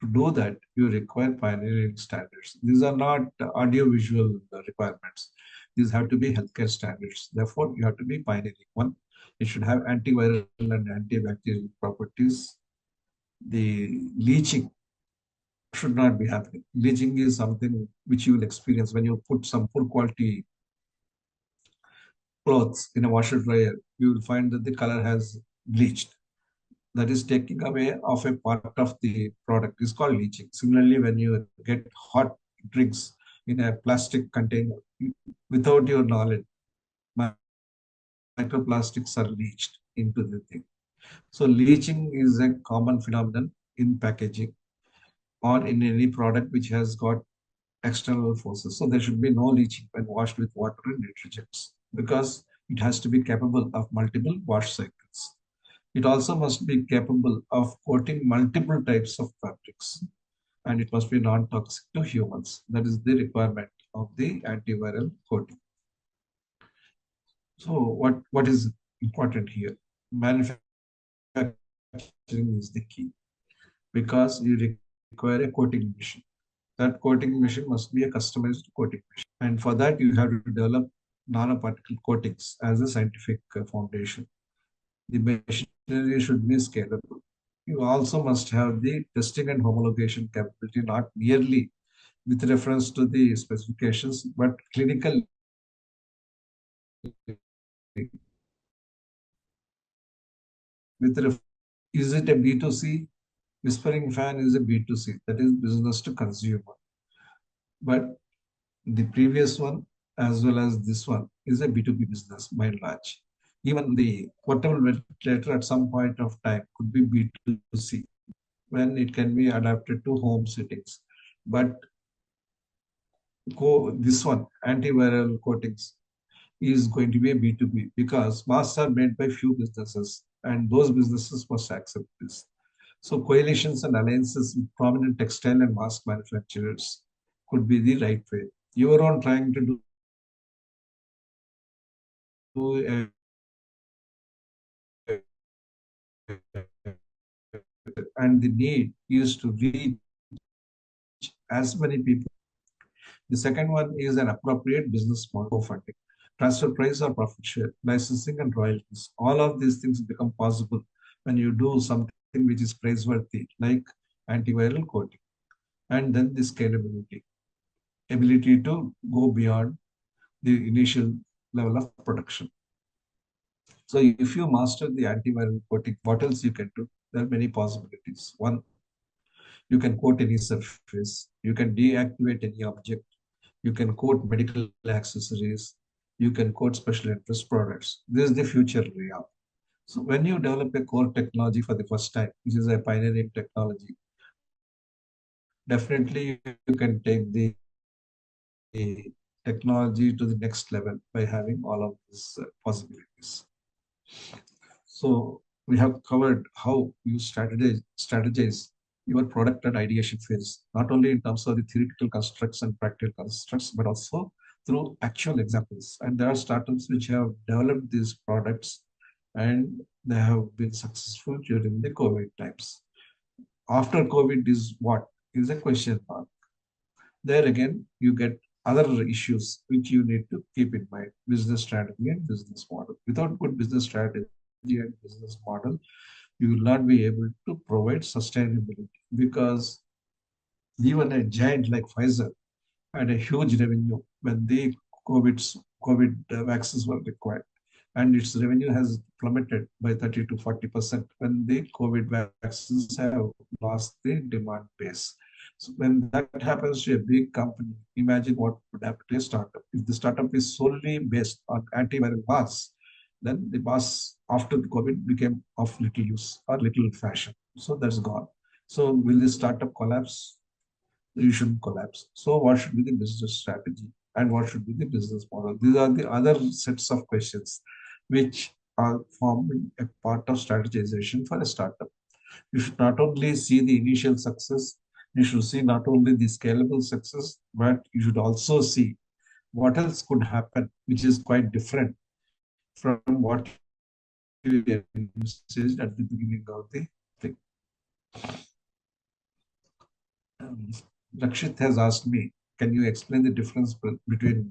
to do that, you require pioneering standards. These are not audio-visual requirements. These have to be healthcare standards. Therefore, you have to be pioneering. One, it should have antiviral and antibacterial properties. The leaching should not be happening. Leaching is something which you will experience when you put some poor quality clothes in a washer dryer. You will find that the color has bleached. That is taking away of a part of the product. It's called leaching. Similarly, when you get hot drinks in a plastic container, without your knowledge, microplastics are leached into the thing. So leaching is a common phenomenon in packaging. or in any product which has got external forces. So there should be no leaching when washed with water and detergents because it has to be capable of multiple wash cycles. It also must be capable of coating multiple types of fabrics and it must be non-toxic to humans. That is the requirement of the antiviral coating. So what is important here? Manufacturing is the key because you require a coating machine. That coating machine must be a customized coating machine. And for that, you have to develop nanoparticle coatings as a scientific foundation. The machinery should be scalable. You also must have the testing and homologation capability, not merely with reference to the specifications, but clinical. With is it a B2C? Whispering fan is a B2C, that is business to consumer. But the previous one as well as this one is a B2B business by and large. Even the portable ventilator at some point of time could be B2C when it can be adapted to home settings. But this one, antiviral coatings, is going to be a B2B because masks are made by few businesses and those businesses must accept this. So coalitions and alliances with prominent textile and mask manufacturers could be the right way. You are on trying to do and the need is to reach as many people. The second one is an appropriate business model funding, transfer price or profit share, licensing and royalties. All of these things become possible when you do something which is praiseworthy, like antiviral coating. And then the scalability, ability to go beyond the initial level of production. So if you master the antiviral coating, what else you can do? There are many possibilities. One, you can coat any surface, you can deactivate any object, you can coat medical accessories, you can coat special interest products. This is the future realm. So when you develop a core technology for the first time, which is a pioneering technology, definitely you can take the technology to the next level by having all of these possibilities. So we have covered how you strategize your product and ideation phase, not only in terms of the theoretical constructs and practical constructs, but also through actual examples. And there are startups which have developed these products and they have been successful during the COVID times. After COVID is what is a question mark. There again, you get other issues which you need to keep in mind: business strategy and business model. Without good business strategy and business model, you will not be able to provide sustainability because even a giant like Pfizer had a huge revenue when the COVID vaccines were required. And its revenue has plummeted by 30 to 40% when the COVID vaccines have lost the demand base. So when that happens to a big company, imagine what would happen to a startup. If the startup is solely based on antiviral masks, then the masks after the COVID became of little use or little fashion. So that's gone. So will the startup collapse? You shouldn't collapse. So what should be the business strategy and what should be the business model? These are the other sets of questions which are forming a part of strategization for a startup. You should not only see the initial success, you should see not only the scalable success, but you should also see what else could happen, which is quite different from what you envisaged at the beginning of the thing. Um, Rakshit has asked me, can you explain the difference between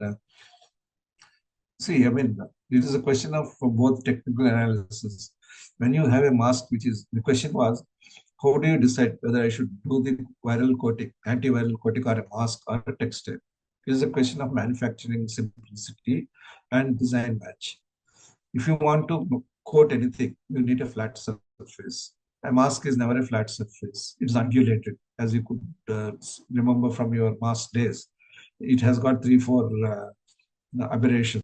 see, I mean, it is a question of both technical analysis. When you have a mask, which is the question was, how do you decide whether I should do the viral coating, antiviral coating, or a mask or a textile? It is a question of manufacturing simplicity and design match. If you want to coat anything, you need a flat surface. A mask is never a flat surface. It's undulated, as you could remember from your mask days. It has got three, four aberrations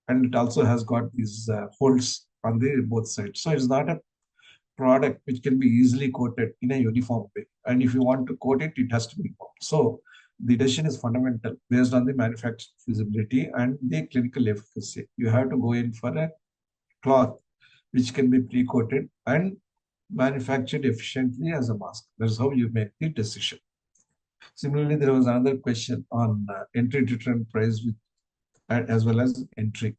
and it also has got these folds on the both sides. So it's not a product which can be easily quoted in a uniform way. And if you want to quote it, it has to be uniform. So the decision is fundamental based on the manufacturing feasibility and the clinical efficacy. You have to go in for a cloth which can be pre-coated and manufactured efficiently as a mask. That's how you make the decision. Similarly, there was another question on entry deterrent price with, as well as entry.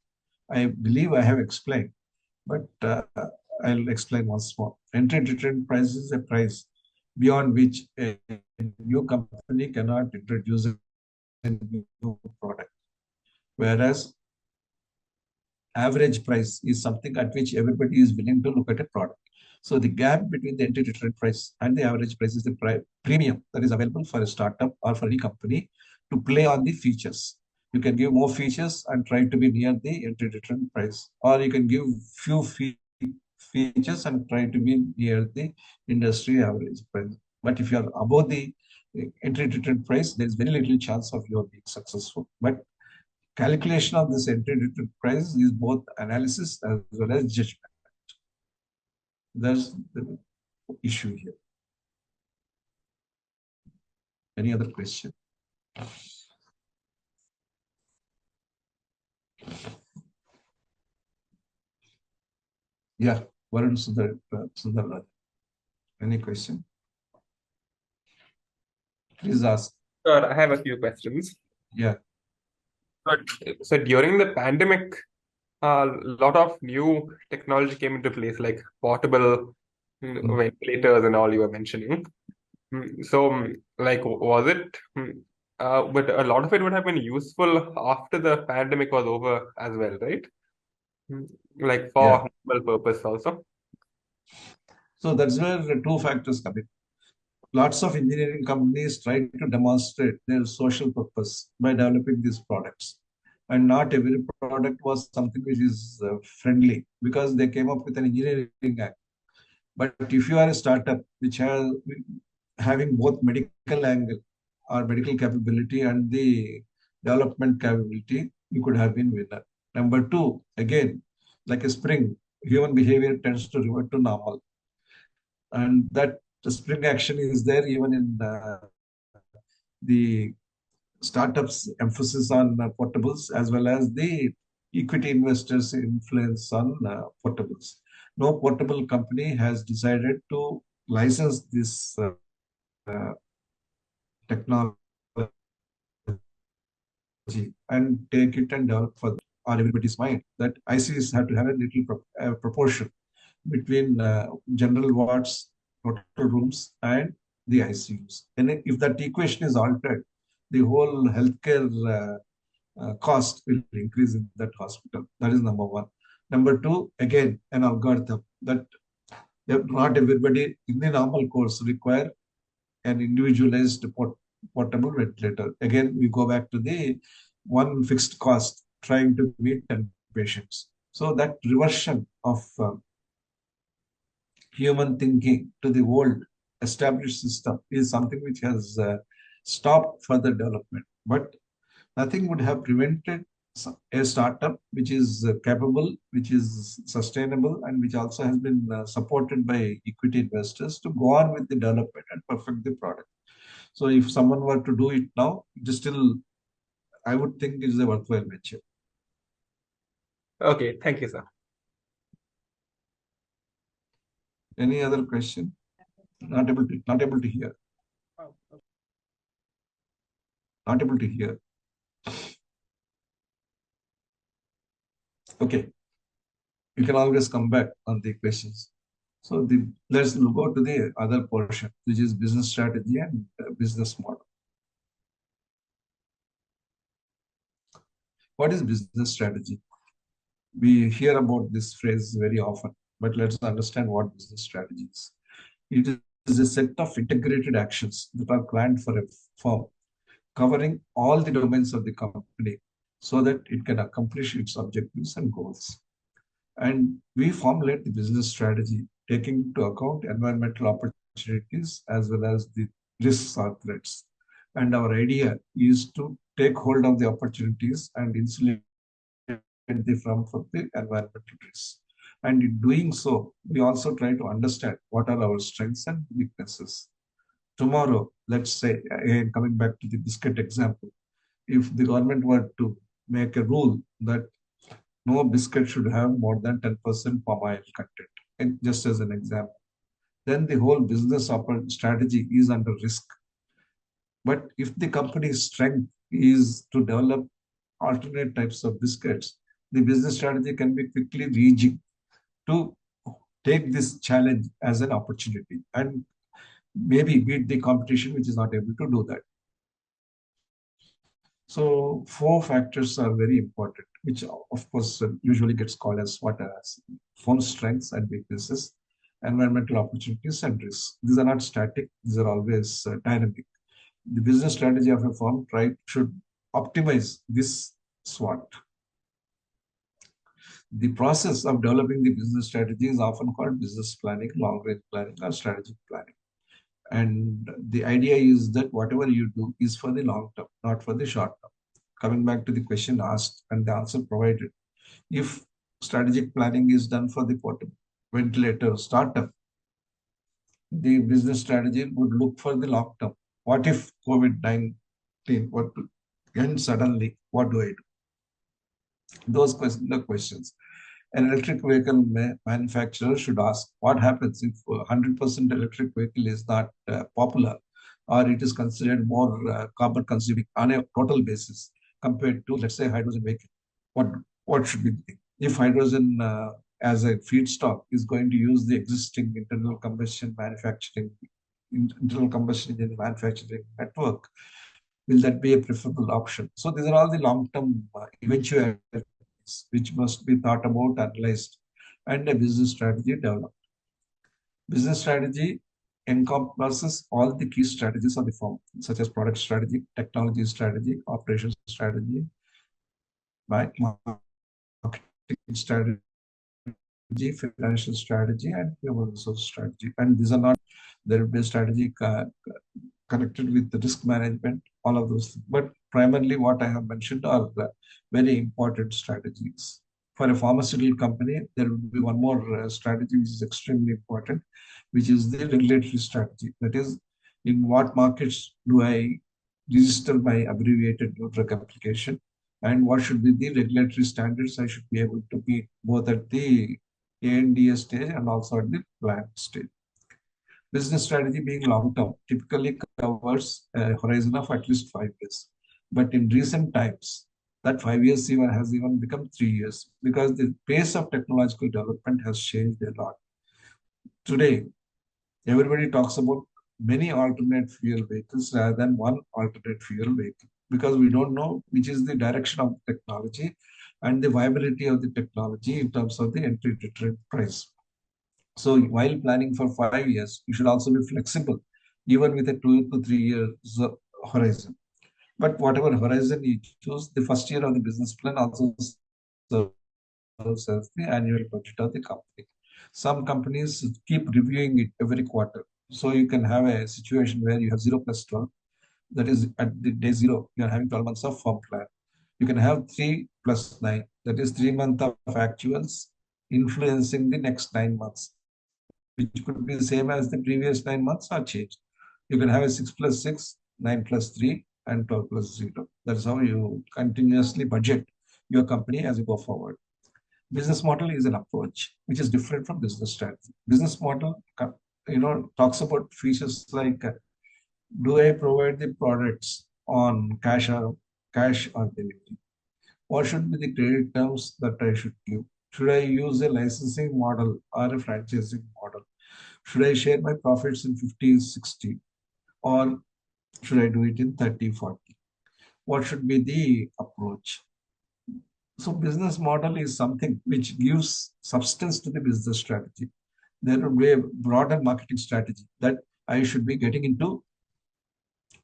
I believe I have explained, but I'll explain once more. Entry deterrent price is a price beyond which a new company cannot introduce a new product, whereas average price is something at which everybody is willing to look at a product. So the gap between the entry deterrent price and the average price is the premium that is available for a startup or for any company to play on the features. You can give more features and try to be near the entry deterrent price, or you can give few features and try to be near the industry average price. But if you are above the entry deterrent price, there is very little chance of your being successful. But calculation of this entry deterrent price is both analysis as well as judgment. That's the issue here. Any other question? Yeah, Varun Sundar. Any question? Please ask. Sir, I have a few questions. Yeah. So during the pandemic, a lot of new technology came into place, like portable ventilators and all you were mentioning. So, like, was it? But a lot of it would have been useful after the pandemic was over as well, right? Like Yeah. for normal purpose also. So that's where the two factors come in. Lots of engineering companies try to demonstrate their social purpose by developing these products. And not every product was something which is friendly because they came up with an engineering angle. But if you are a startup which has having both medical angle or medical capability and the development capability, you could have been winner. Number two, again, like a spring, human behavior tends to revert to normal. And that the spring action is there even in the startups' emphasis on portables as well as the equity investors' influence on portables. No portable company has decided to license this technology and take it and develop further. On everybody's mind that ICs have to have a little proportion between general wards, total rooms, and the ICUs. And if that equation is altered, the whole healthcare cost will increase in that hospital. That is number one. Number two, again, an algorithm that not everybody in the normal course require an individualized portable ventilator. Again, we go back to the one fixed cost trying to meet 10 patients. So that reversion of human thinking to the old established system is something which has stopped further development. But nothing would have prevented a startup which is capable, which is sustainable, and which also has been supported by equity investors to go on with the development and perfect the product. So if someone were to do it now, it is still, I would think it is a worthwhile venture. Okay, thank you, sir. Any other question? Not able to hear. Not able to hear. Okay. You can always come back on the questions. So let's go to the other portion, which is business strategy and business model. What is business strategy? We hear about this phrase very often, but let's understand what business strategy is. It is a set of integrated actions that are planned for a firm, covering all the domains of the company so that it can accomplish its objectives and goals. And we formulate the business strategy, taking into account environmental opportunities as well as the risks or threats. And our idea is to take hold of the opportunities and insulate the firm from the environmental risks. And in doing so, we also try to understand what are our strengths and weaknesses. Tomorrow, let's say, again, coming back to the biscuit example, if the government were to make a rule that no biscuit should have more than 10% palm oil content, and just as an example, then the whole business strategy is under risk. But if the company's strength is to develop alternate types of biscuits, the business strategy can be quickly rejigged to take this challenge as an opportunity and maybe beat the competition which is not able to do that. So four factors are very important, which of course usually gets called as what as firm strengths and weaknesses, environmental opportunities and risks. These are not static; these are always dynamic. The business strategy of a firm should optimize this SWOT. The process of developing the business strategy is often called business planning, long-range planning, or strategic planning. And the idea is that whatever you do is for the long term, not for the short term. Coming back to the question asked and the answer provided, if strategic planning is done for the portable ventilator startup, the business strategy would look for the long term. What if COVID-19 were to end suddenly? What do I do? Those questions, the questions. An electric vehicle manufacturer should ask what happens if 100% electric vehicle is not popular or it is considered more carbon consuming on a total basis compared to, let's say, hydrogen vehicle. What, what should be the thing? If hydrogen as a feedstock is going to use the existing internal combustion engine manufacturing network, will that be a preferable option? So these are all the long-term eventualities which must be thought about, analyzed, and a business strategy developed. Business strategy encompasses all the key strategies of the firm, such as product strategy, technology strategy, operations strategy, marketing strategy, financial strategy, and human resource strategy. And these are not, there will be a strategy connected with the risk management, all of those things. But primarily what I have mentioned are the very important strategies. For a pharmaceutical company, there will be one more strategy which is extremely important, which is the regulatory strategy. That is, in what markets do I register my abbreviated new drug application, and what should be the regulatory standards I should be able to meet both at the ANDA stage and also at the plant stage. Business strategy being long term typically covers a horizon of at least 5 years. But in recent times, that 5 years has even become 3 years because the pace of technological development has changed a lot. Today, everybody talks about many alternate fuel vehicles rather than one alternate fuel vehicle because we don't know which is the direction of the technology and the viability of the technology in terms of the entry deterrent price. So while planning for 5 years, you should also be flexible, even with a 2 to 3 years horizon. But whatever horizon you choose, the first year of the business plan also serves as the annual budget of the company. Some companies keep reviewing it every quarter. So you can have a situation where you have 0 plus 12. That is at the day zero, you are having 12 months of firm plan. You can have 3 plus 9. That is 3 months of actuals influencing the next 9 months, which could be the same as the previous 9 months or changed. You can have a 6 plus 6, 9 plus 3, and 12 plus 0. That's how you continuously budget your company as you go forward. Business model is an approach which is different from business strategy. Business model, talks about features like do I provide the products on cash or delivery? What should be the credit terms that I should give? Should I use a licensing model or a franchising model? Should I share my profits in 50-60 or should I do it in 30-40? What should be the approach? So business model is something which gives substance to the business strategy. There will be a broader marketing strategy that I should be getting into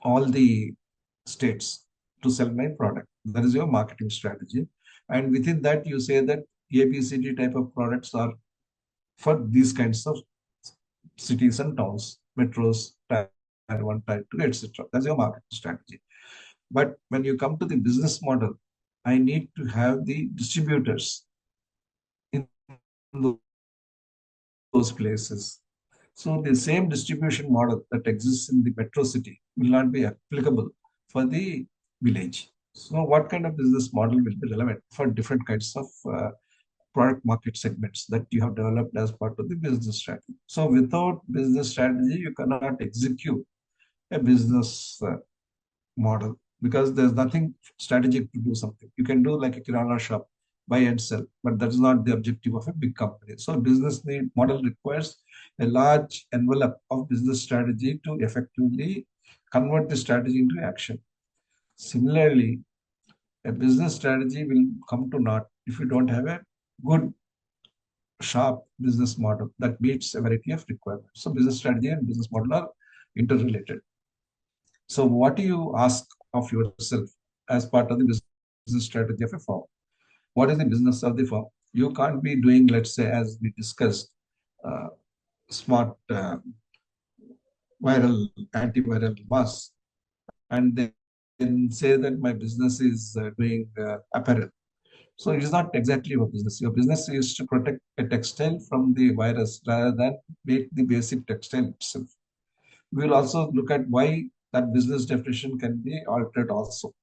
all the states to sell my product. That is your marketing strategy. And within that, you say that ABCD type of products are for these kinds of cities and towns, metros, tier 1, tier 2, etc. That's your marketing strategy. But when you come to the business model, I need to have the distributors in those places. So the same distribution model that exists in the metro city will not be applicable for the village. So what kind of business model will be relevant for different kinds of product market segments that you have developed as part of the business strategy? So without business strategy, you cannot execute a business model because there's nothing strategic to do something. You can do like a kirana shop, buy and sell, but that is not the objective of a big company. So business need model requires a large envelope of business strategy to effectively convert the strategy into action. Similarly, a business strategy will come to naught if you don't have a good, sharp business model that meets a variety of requirements. So business strategy and business model are interrelated. So what do you ask of yourself as part of the business strategy of a firm? What is the business of the firm? You can't be doing, let's say, as we discussed, uh, smart viral, antiviral mask, and then say that my business is doing apparel. So it is not exactly your business. Your business is to protect a textile from the virus rather than make the basic textile itself. We will also look at why that business definition can be altered also.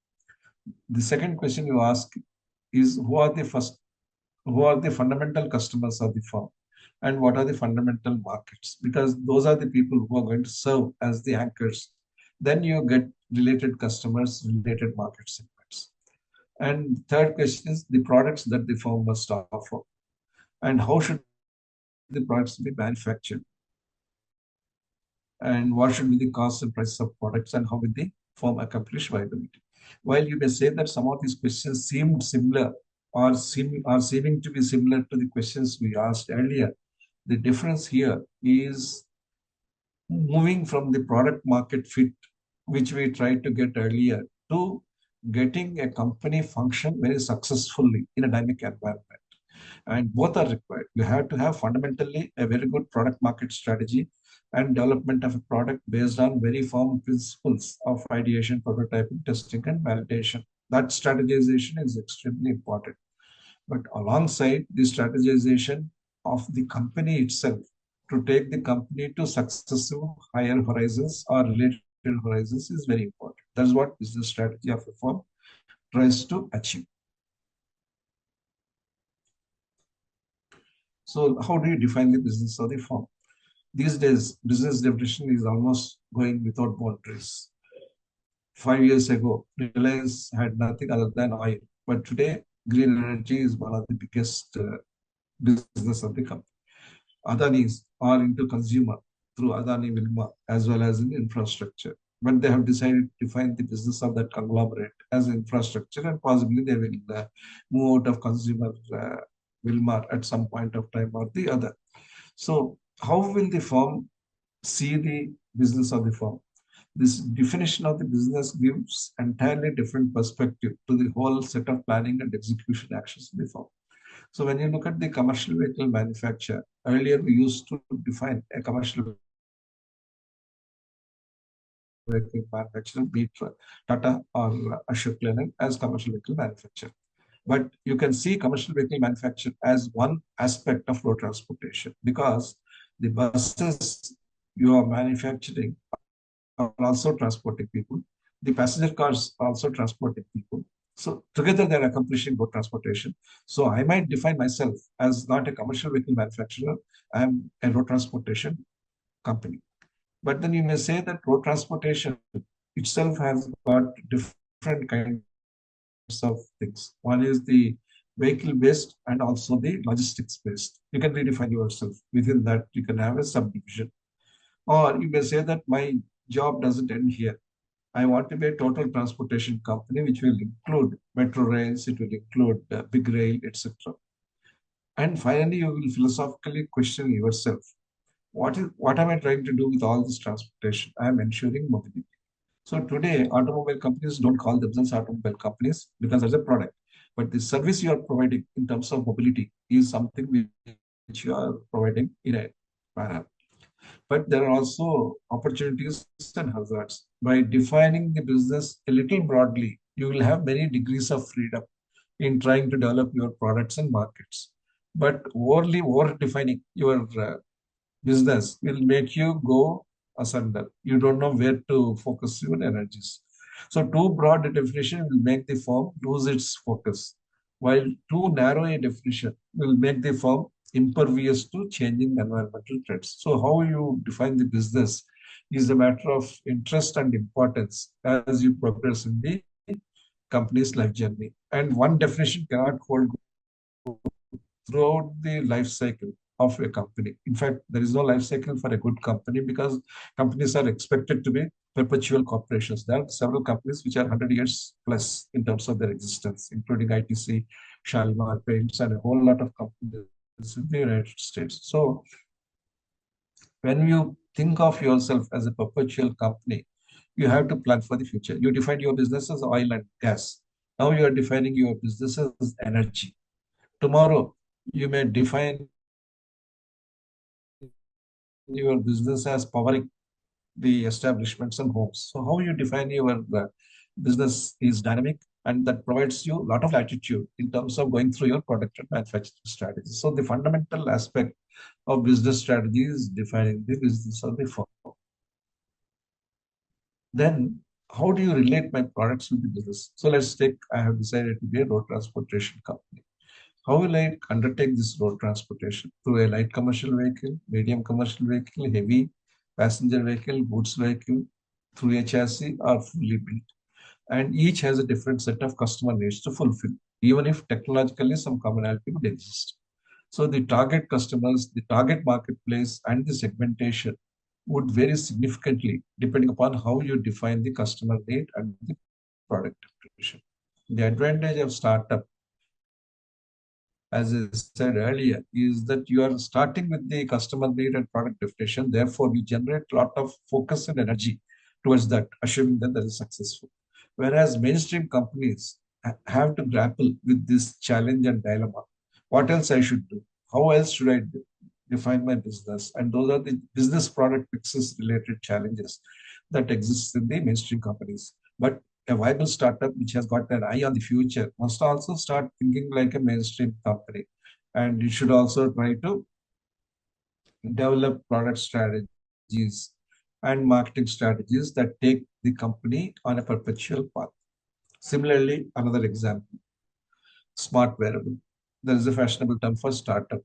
The second question you ask is who are the fundamental customers of the firm and what are the fundamental markets, because those are the people who are going to serve as the anchors. Then you get related customers, related market segments. And third question is the products that the firm must offer and how should the products be manufactured and what should be the cost and price of products and how will the firm accomplish viability. While you may say that some of these questions seem similar or seeming to be similar to the questions we asked earlier, the difference here is moving from the product market fit, which we tried to get earlier, to getting a company function very successfully in a dynamic environment. And both are required. You have to have fundamentally a very good product market strategy and development of a product based on very firm principles of ideation, prototyping, testing, and validation. That strategization is extremely important. But alongside the strategization of the company itself, to take the company to successive higher horizons or related horizons is very important. That's what business strategy of a firm tries to achieve. So how do you define the business of the firm? These days, business definition is almost going without boundaries. 5 years ago, Reliance had nothing other than oil. But today, green energy is one of the biggest business of the company. Adanis are into consumer through Adani Wilmar as well as in infrastructure. But they have decided to define the business of that conglomerate as infrastructure, and possibly they will move out of consumer Wilmar at some point of time or the other. So, how will the firm see the business of the firm? This definition of the business gives entirely different perspective to the whole set of planning and execution actions of the firm. So when you look at the commercial vehicle manufacturer, earlier we used to define a commercial vehicle manufacturer, be it Tata or Ashok Leyland, as commercial vehicle manufacturer. But you can see commercial vehicle manufacture as one aspect of road transportation because the buses you are manufacturing are also transporting people. The passenger cars are also transporting people. So together they're accomplishing road transportation. So I might define myself as not a commercial vehicle manufacturer. I'm a road transportation company. But then you may say that road transportation itself has got different kinds of things. One is the vehicle based and also the logistics based. You can redefine yourself. Within that, you can have a subdivision. Or you may say that my job doesn't end here. I want to be a total transportation company, which will include metro rails, it will include big rail, etc. And finally, you will philosophically question yourself. What am I trying to do with all this transportation? I am ensuring mobility. So today, automobile companies don't call themselves automobile companies because there's a product. But the service you are providing in terms of mobility is something which you are providing in a manner. But there are also opportunities and hazards. By defining the business a little broadly, you will have many degrees of freedom in trying to develop your products and markets. But overly over defining your business will make you go asunder. You don't know where to focus your energies. So too broad a definition will make the firm lose its focus, while too narrow a definition will make the firm impervious to changing environmental trends. So how you define the business is a matter of interest and importance as you progress in the company's life journey. And one definition cannot hold throughout the life cycle of a company. In fact, there is no life cycle for a good company because companies are expected to be perpetual corporations. There are several companies which are 100 years plus in terms of their existence, including ITC, Shalimar Paints, and a whole lot of companies in the United States. So when you think of yourself as a perpetual company, you have to plan for the future. You define your business as oil and gas. Now you are defining your business as energy. Tomorrow, you may define your business as powering the establishments and homes. So how you define your business is dynamic, and that provides you a lot of latitude in terms of going through your product and manufacturing strategy. So the fundamental aspect of business strategy is defining the business of the firm. Then how do you relate my products with the business? So let's take, I have decided to be a road transportation company. How will I undertake this road transportation? Through a light commercial vehicle, medium commercial vehicle, heavy passenger vehicle, goods vehicle, through a chassis or fully built. And each has a different set of customer needs to fulfill, even if technologically some commonality would exist. So the target customers, the target marketplace, and the segmentation would vary significantly depending upon how you define the customer need and the product definition. The advantage of startup, as I said earlier, is that you are starting with the customer need and product definition. Therefore, you generate a lot of focus and energy towards that, assuming that that is successful. Whereas mainstream companies have to grapple with this challenge and dilemma. What else I should do? How else should I define my business? And those are the business product mixes related challenges that exist in the mainstream companies. But a viable startup which has got an eye on the future must also start thinking like a mainstream company. And it should also try to develop product strategies and marketing strategies that take the company on a perpetual path. Similarly, another example, smart wearable. There is a fashionable term for startup.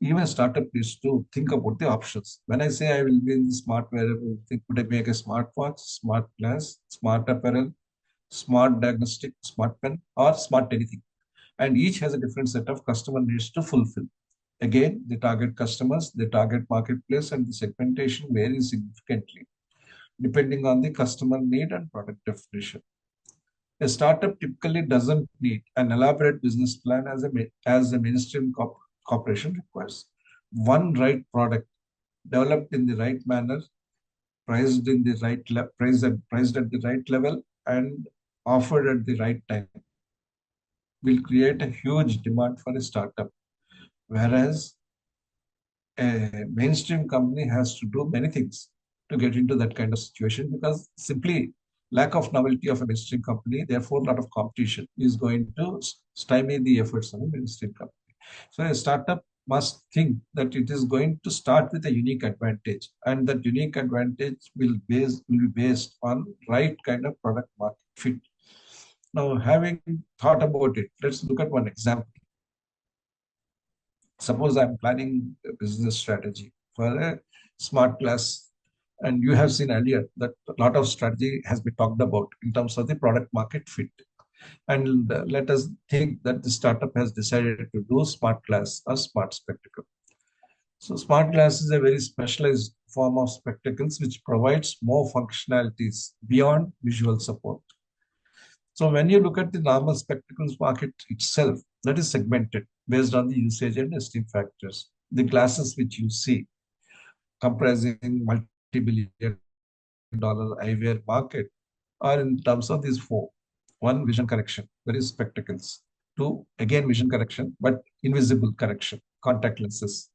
Even a startup needs to think about the options. When I say I will be in the smart wearable, think could I make a smartwatch, smart glass, smart apparel, smart diagnostic, smart pen, or smart anything. And each has a different set of customer needs to fulfill. Again, the target customers, the target marketplace, and the segmentation vary significantly depending on the customer need and product definition. A startup typically doesn't need an elaborate business plan as a mainstream corporation requires. One right product developed in the right manner, priced in the priced at the right level, and offered at the right time will create a huge demand for a startup. Whereas a mainstream company has to do many things to get into that kind of situation because simply lack of novelty of a mainstream company, therefore a lot of competition is going to stymie the efforts of a mainstream company. So a startup must think that it is going to start with a unique advantage, and that unique advantage will be based on right kind of product market fit. Now, having thought about it, let's look at one example. Suppose I'm planning a business strategy for a smart glass, and you have seen earlier that a lot of strategy has been talked about in terms of the product market fit. And let us think that the startup has decided to do smart glass or smart spectacle. So smart glass is a very specialized form of spectacles which provides more functionalities beyond visual support. So when you look at the normal spectacles market itself, that is segmented based on the usage and esteem factors. The glasses which you see comprising multi-billion dollar eyewear market are in terms of these four. One, vision correction, that is spectacles. Two, again vision correction, but invisible correction, contact lenses.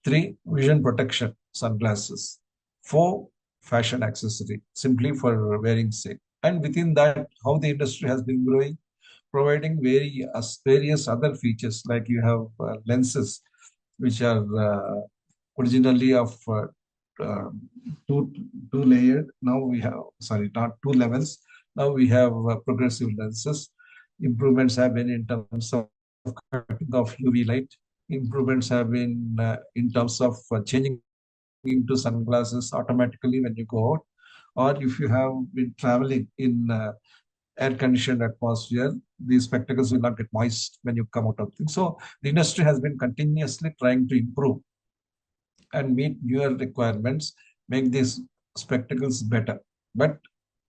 Three, vision protection, sunglasses. Four, fashion accessory, simply for wearing sake. And within that, how the industry has been growing, providing various other features like you have lenses which are originally of uh, two two layered. Now we have, sorry, not two levels. Now we have progressive lenses. Improvements have been in terms of cutting off UV light. Improvements have been in terms of changing into sunglasses automatically when you go out, or if you have been traveling in air-conditioned atmosphere, these spectacles will not get moist when you come out of things. So the industry has been continuously trying to improve and meet newer requirements, make these spectacles better. But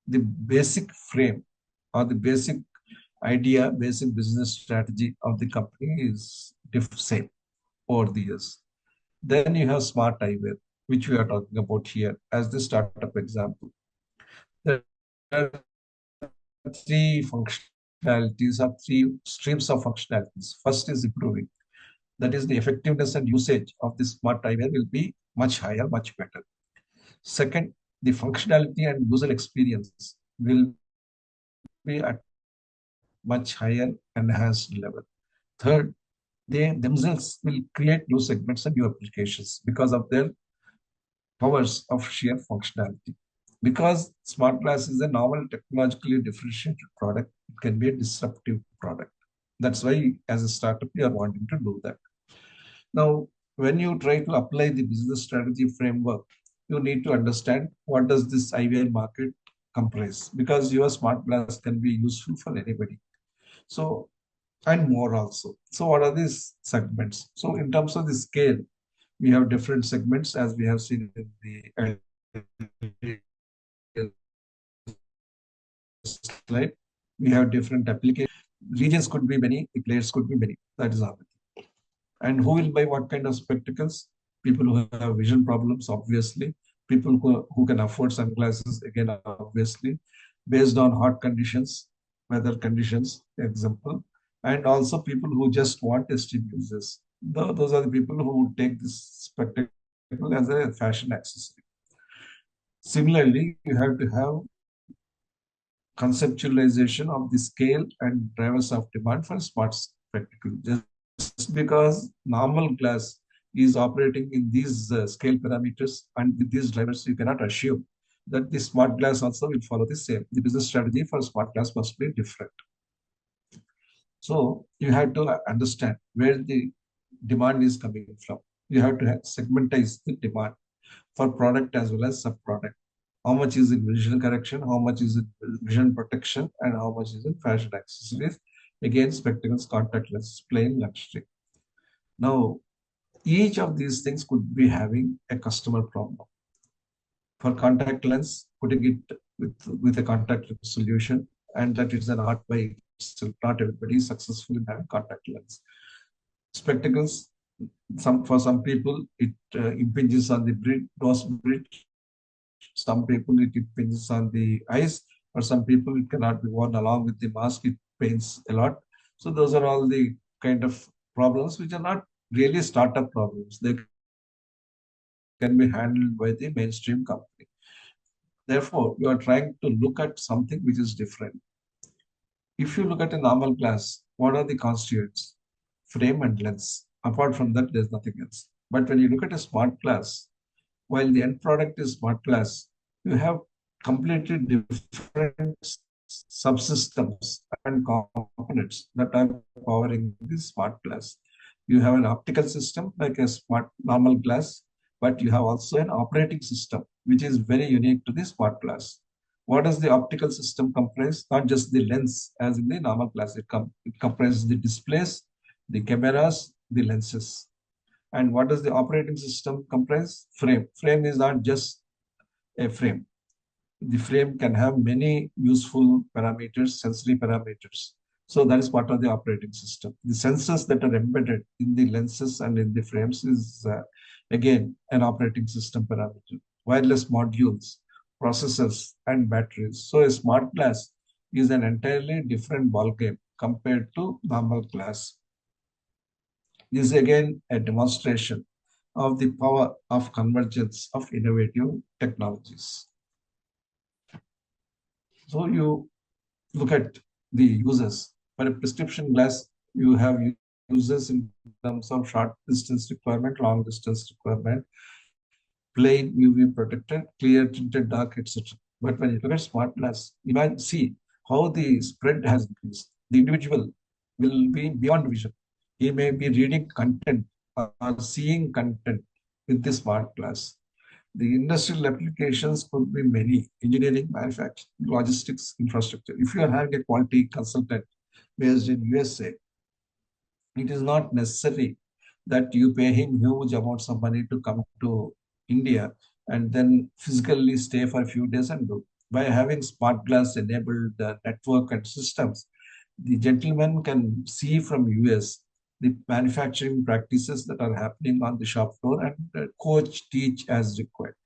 the basic frame or the basic idea, basic business strategy of the company is same over the years. Then you have smart eyewear, which we are talking about here as the startup example. There are three functionalities or three streams of functionalities. First is improving. That is, the effectiveness and usage of the smart eyewear will be much higher, much better. Second, the functionality and user experience will be at much higher enhanced level. Third, they themselves will create new segments and new applications because of their powers of sheer functionality. Because smart glass is a novel, technologically differentiated product, it can be a disruptive product. That's why, as a startup, you are wanting to do that. Now, when you try to apply the business strategy framework, you need to understand what does this IVR market comprise, because your smart glass can be useful for anybody. So, and more also. So, what are these segments? So, in terms of the scale, we have different segments as we have seen in the earlier slide. We have different applications. Regions could be many, the players could be many. That is our. And who will buy what kind of spectacles? People who have vision problems, obviously. People who can afford sunglasses, again, obviously. Based on hot conditions, weather conditions, example. And also people who just want esteem users. Those are the people who take this spectacle as a fashion accessory. Similarly, you have to have conceptualization of the scale and drivers of demand for smart spectacle. Just because normal glass is operating in these scale parameters and with these drivers, you cannot assume that the smart glass also will follow the same. The business strategy for smart glass must be different. So you have to understand where the demand is coming from. You have to segmentize the demand for product as well as sub-product. How much is in vision correction, how much is in vision protection, and how much is in fashion accessories. Again, spectacles, contact lenses, plain luxury. Now, each of these things could be having a customer problem. For contact lens, putting it with a contact lens solution, and that is an art by itself. Not everybody is successful in having contact lens. Spectacles, for some people, it impinges on the nose bridge. Some people, it impinges on the eyes. For some people, it cannot be worn along with the mask. It pains a lot. So those are all the kind of problems which are not really startup problems. They can be handled by the mainstream company. Therefore, you are trying to look at something which is different. If you look at a normal glass, what are the constituents? Frame and lens. Apart from that, there's nothing else. But when you look at a smart glass, while the end product is smart glass, you have completely different subsystems and components that are powering the smart glass. You have an optical system like a smart normal glass, but you have also an operating system, which is very unique to the smart glass. What does the optical system comprise? Not just the lens as in the normal glass. It comprises the displays, the cameras, the lenses. And what does the operating system comprise? Frame. Frame is not just a frame. The frame can have many useful parameters, sensory parameters. So that is part of the operating system. The sensors that are embedded in the lenses and in the frames is again an operating system parameter. Wireless modules, processors, and batteries. So a smart glass is an entirely different ballgame compared to normal glass. This is again a demonstration of the power of convergence of innovative technologies. So you look at the users. For a prescription glass, you have users uses in terms of short distance requirement, long distance requirement, plain UV protected, clear tinted dark, etc. But when you look at smart glass, imagine see how the spread has increased. The individual will be beyond vision. He may be reading content or seeing content with the smart glass. The industrial applications could be many: engineering, manufacturing, logistics, infrastructure. If you are having a quality consultant based in USA, it is not necessary that you pay him huge amounts of money to come to India and then physically stay for a few days and do. By having smart glass enabled network and systems, the gentleman can see from US the manufacturing practices that are happening on the shop floor and coach, teach as required.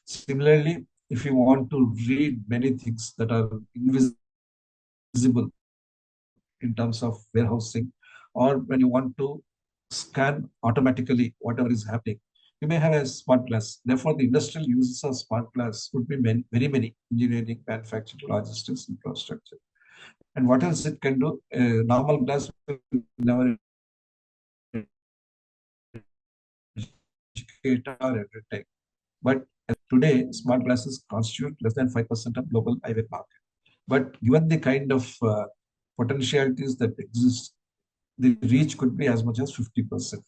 Similarly, if you want to read many things that are invisible in terms of warehousing, or when you want to scan automatically whatever is happening, you may have a smart glass. Therefore, the industrial uses of smart glass would be many, very many: engineering, manufacturing, logistics, infrastructure. And what else it can do? Normal glass will never educate or entertain. But today, smart glasses constitute less than 5% of global eyewear market. But given the kind of potentialities that exist, the reach could be as much as 50%.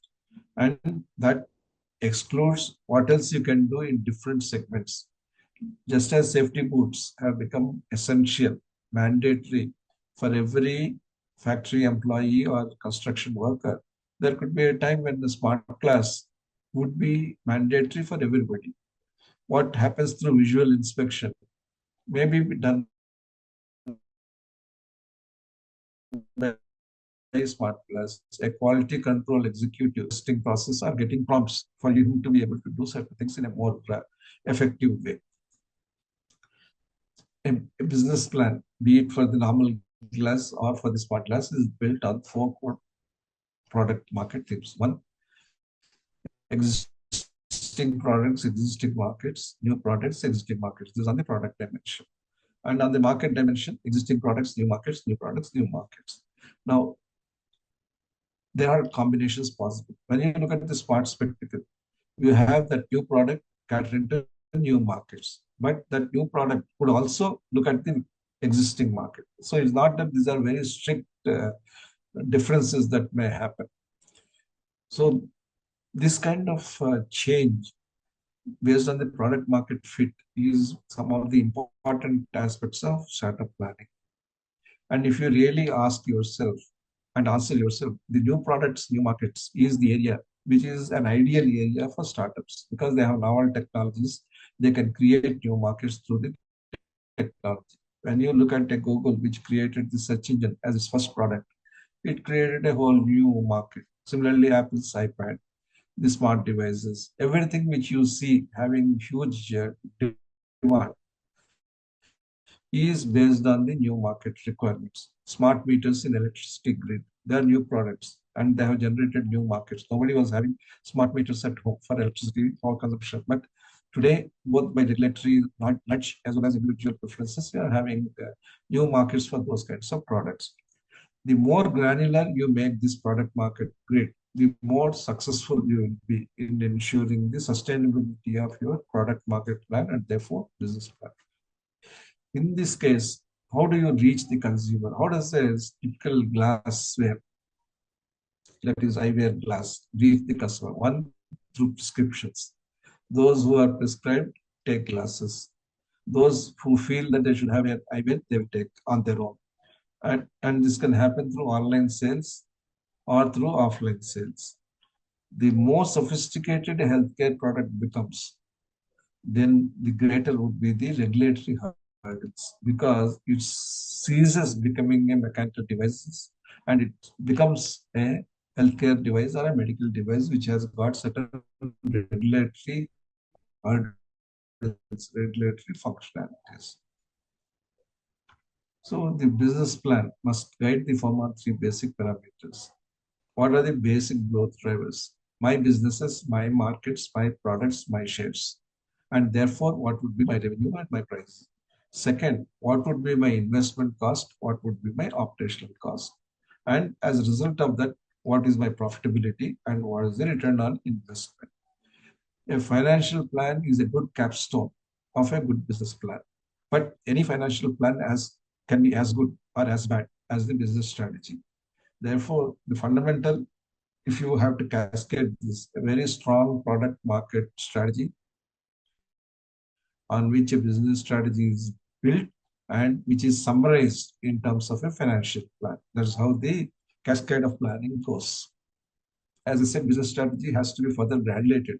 And that excludes what else you can do in different segments. Just as safety boots have become essential, mandatory for every factory employee or construction worker, there could be a time when the smart glass would be mandatory for everybody. What happens through visual inspection may be done by smart glass. A quality control executive testing process are getting prompts for you to be able to do certain things in a more effective way. A business plan, be it for the normal glass or for the smart glass, is built on four core product market themes. One, existing products, existing markets; new products, existing markets. This is on the product dimension. And on the market dimension, existing products, new markets, new products, new markets. Now, there are combinations possible. When you look at the smart spectacle, you have that new product catering to new markets, but that new product would also look at the existing market. So it's not that these are very strict differences that may happen. So this kind of change based on the product market fit is some of the important aspects of startup planning. And if you really ask yourself and answer yourself, the new products, new markets is the area which is an ideal area for startups because they have novel technologies. They can create new markets through the technology. When you look at a Google, which created the search engine as its first product, it created a whole new market. Similarly, Apple's iPad, the smart devices, everything which you see having huge demand is based on the new market requirements. Smart meters in electricity grid, they are new products and they have generated new markets. Nobody was having smart meters at home for electricity for consumption. But today, both by regulatory nudge as well as individual preferences, we are having new markets for those kinds of products. The more granular you make this product market grid, the more successful you will be in ensuring the sustainability of your product market plan and therefore business plan. In this case, how do you reach the consumer? How does a typical glassware, that is eyewear glass, reach the customer? One, through prescriptions. Those who are prescribed take glasses. Those who feel that they should have an eyewear, they will take on their own. And this can happen through online sales or through offline sales. The more sophisticated a healthcare product becomes, then the greater would be the regulatory hurdles because it ceases becoming a mechanical device and it becomes a healthcare device or a medical device which has got certain regulatory hurdles, regulatory functionalities. So the business plan must guide the firm on three basic parameters. What are the basic growth drivers? My businesses, my markets, my products, my shares. And therefore, what would be my revenue and my price? Second, what would be my investment cost? What would be my operational cost? And as a result of that, what is my profitability, and what is the return on investment. A financial plan is a good capstone of a good business plan. But any financial plan can be as good or as bad as the business strategy. Therefore, the fundamental, if you have to cascade this, a very strong product market strategy on which a business strategy is built and which is summarized in terms of a financial plan. That's how the cascade of planning goes. As I said, business strategy has to be further granulated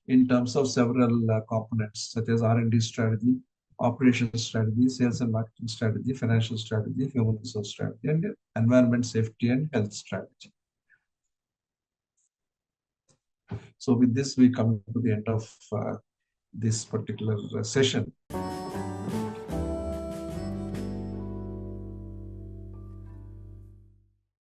in terms of several components such as R&D strategy, operations strategy, sales and marketing strategy, financial strategy, human resource strategy, and environment, safety, and health strategy. So with this, we come to the end of this particular session.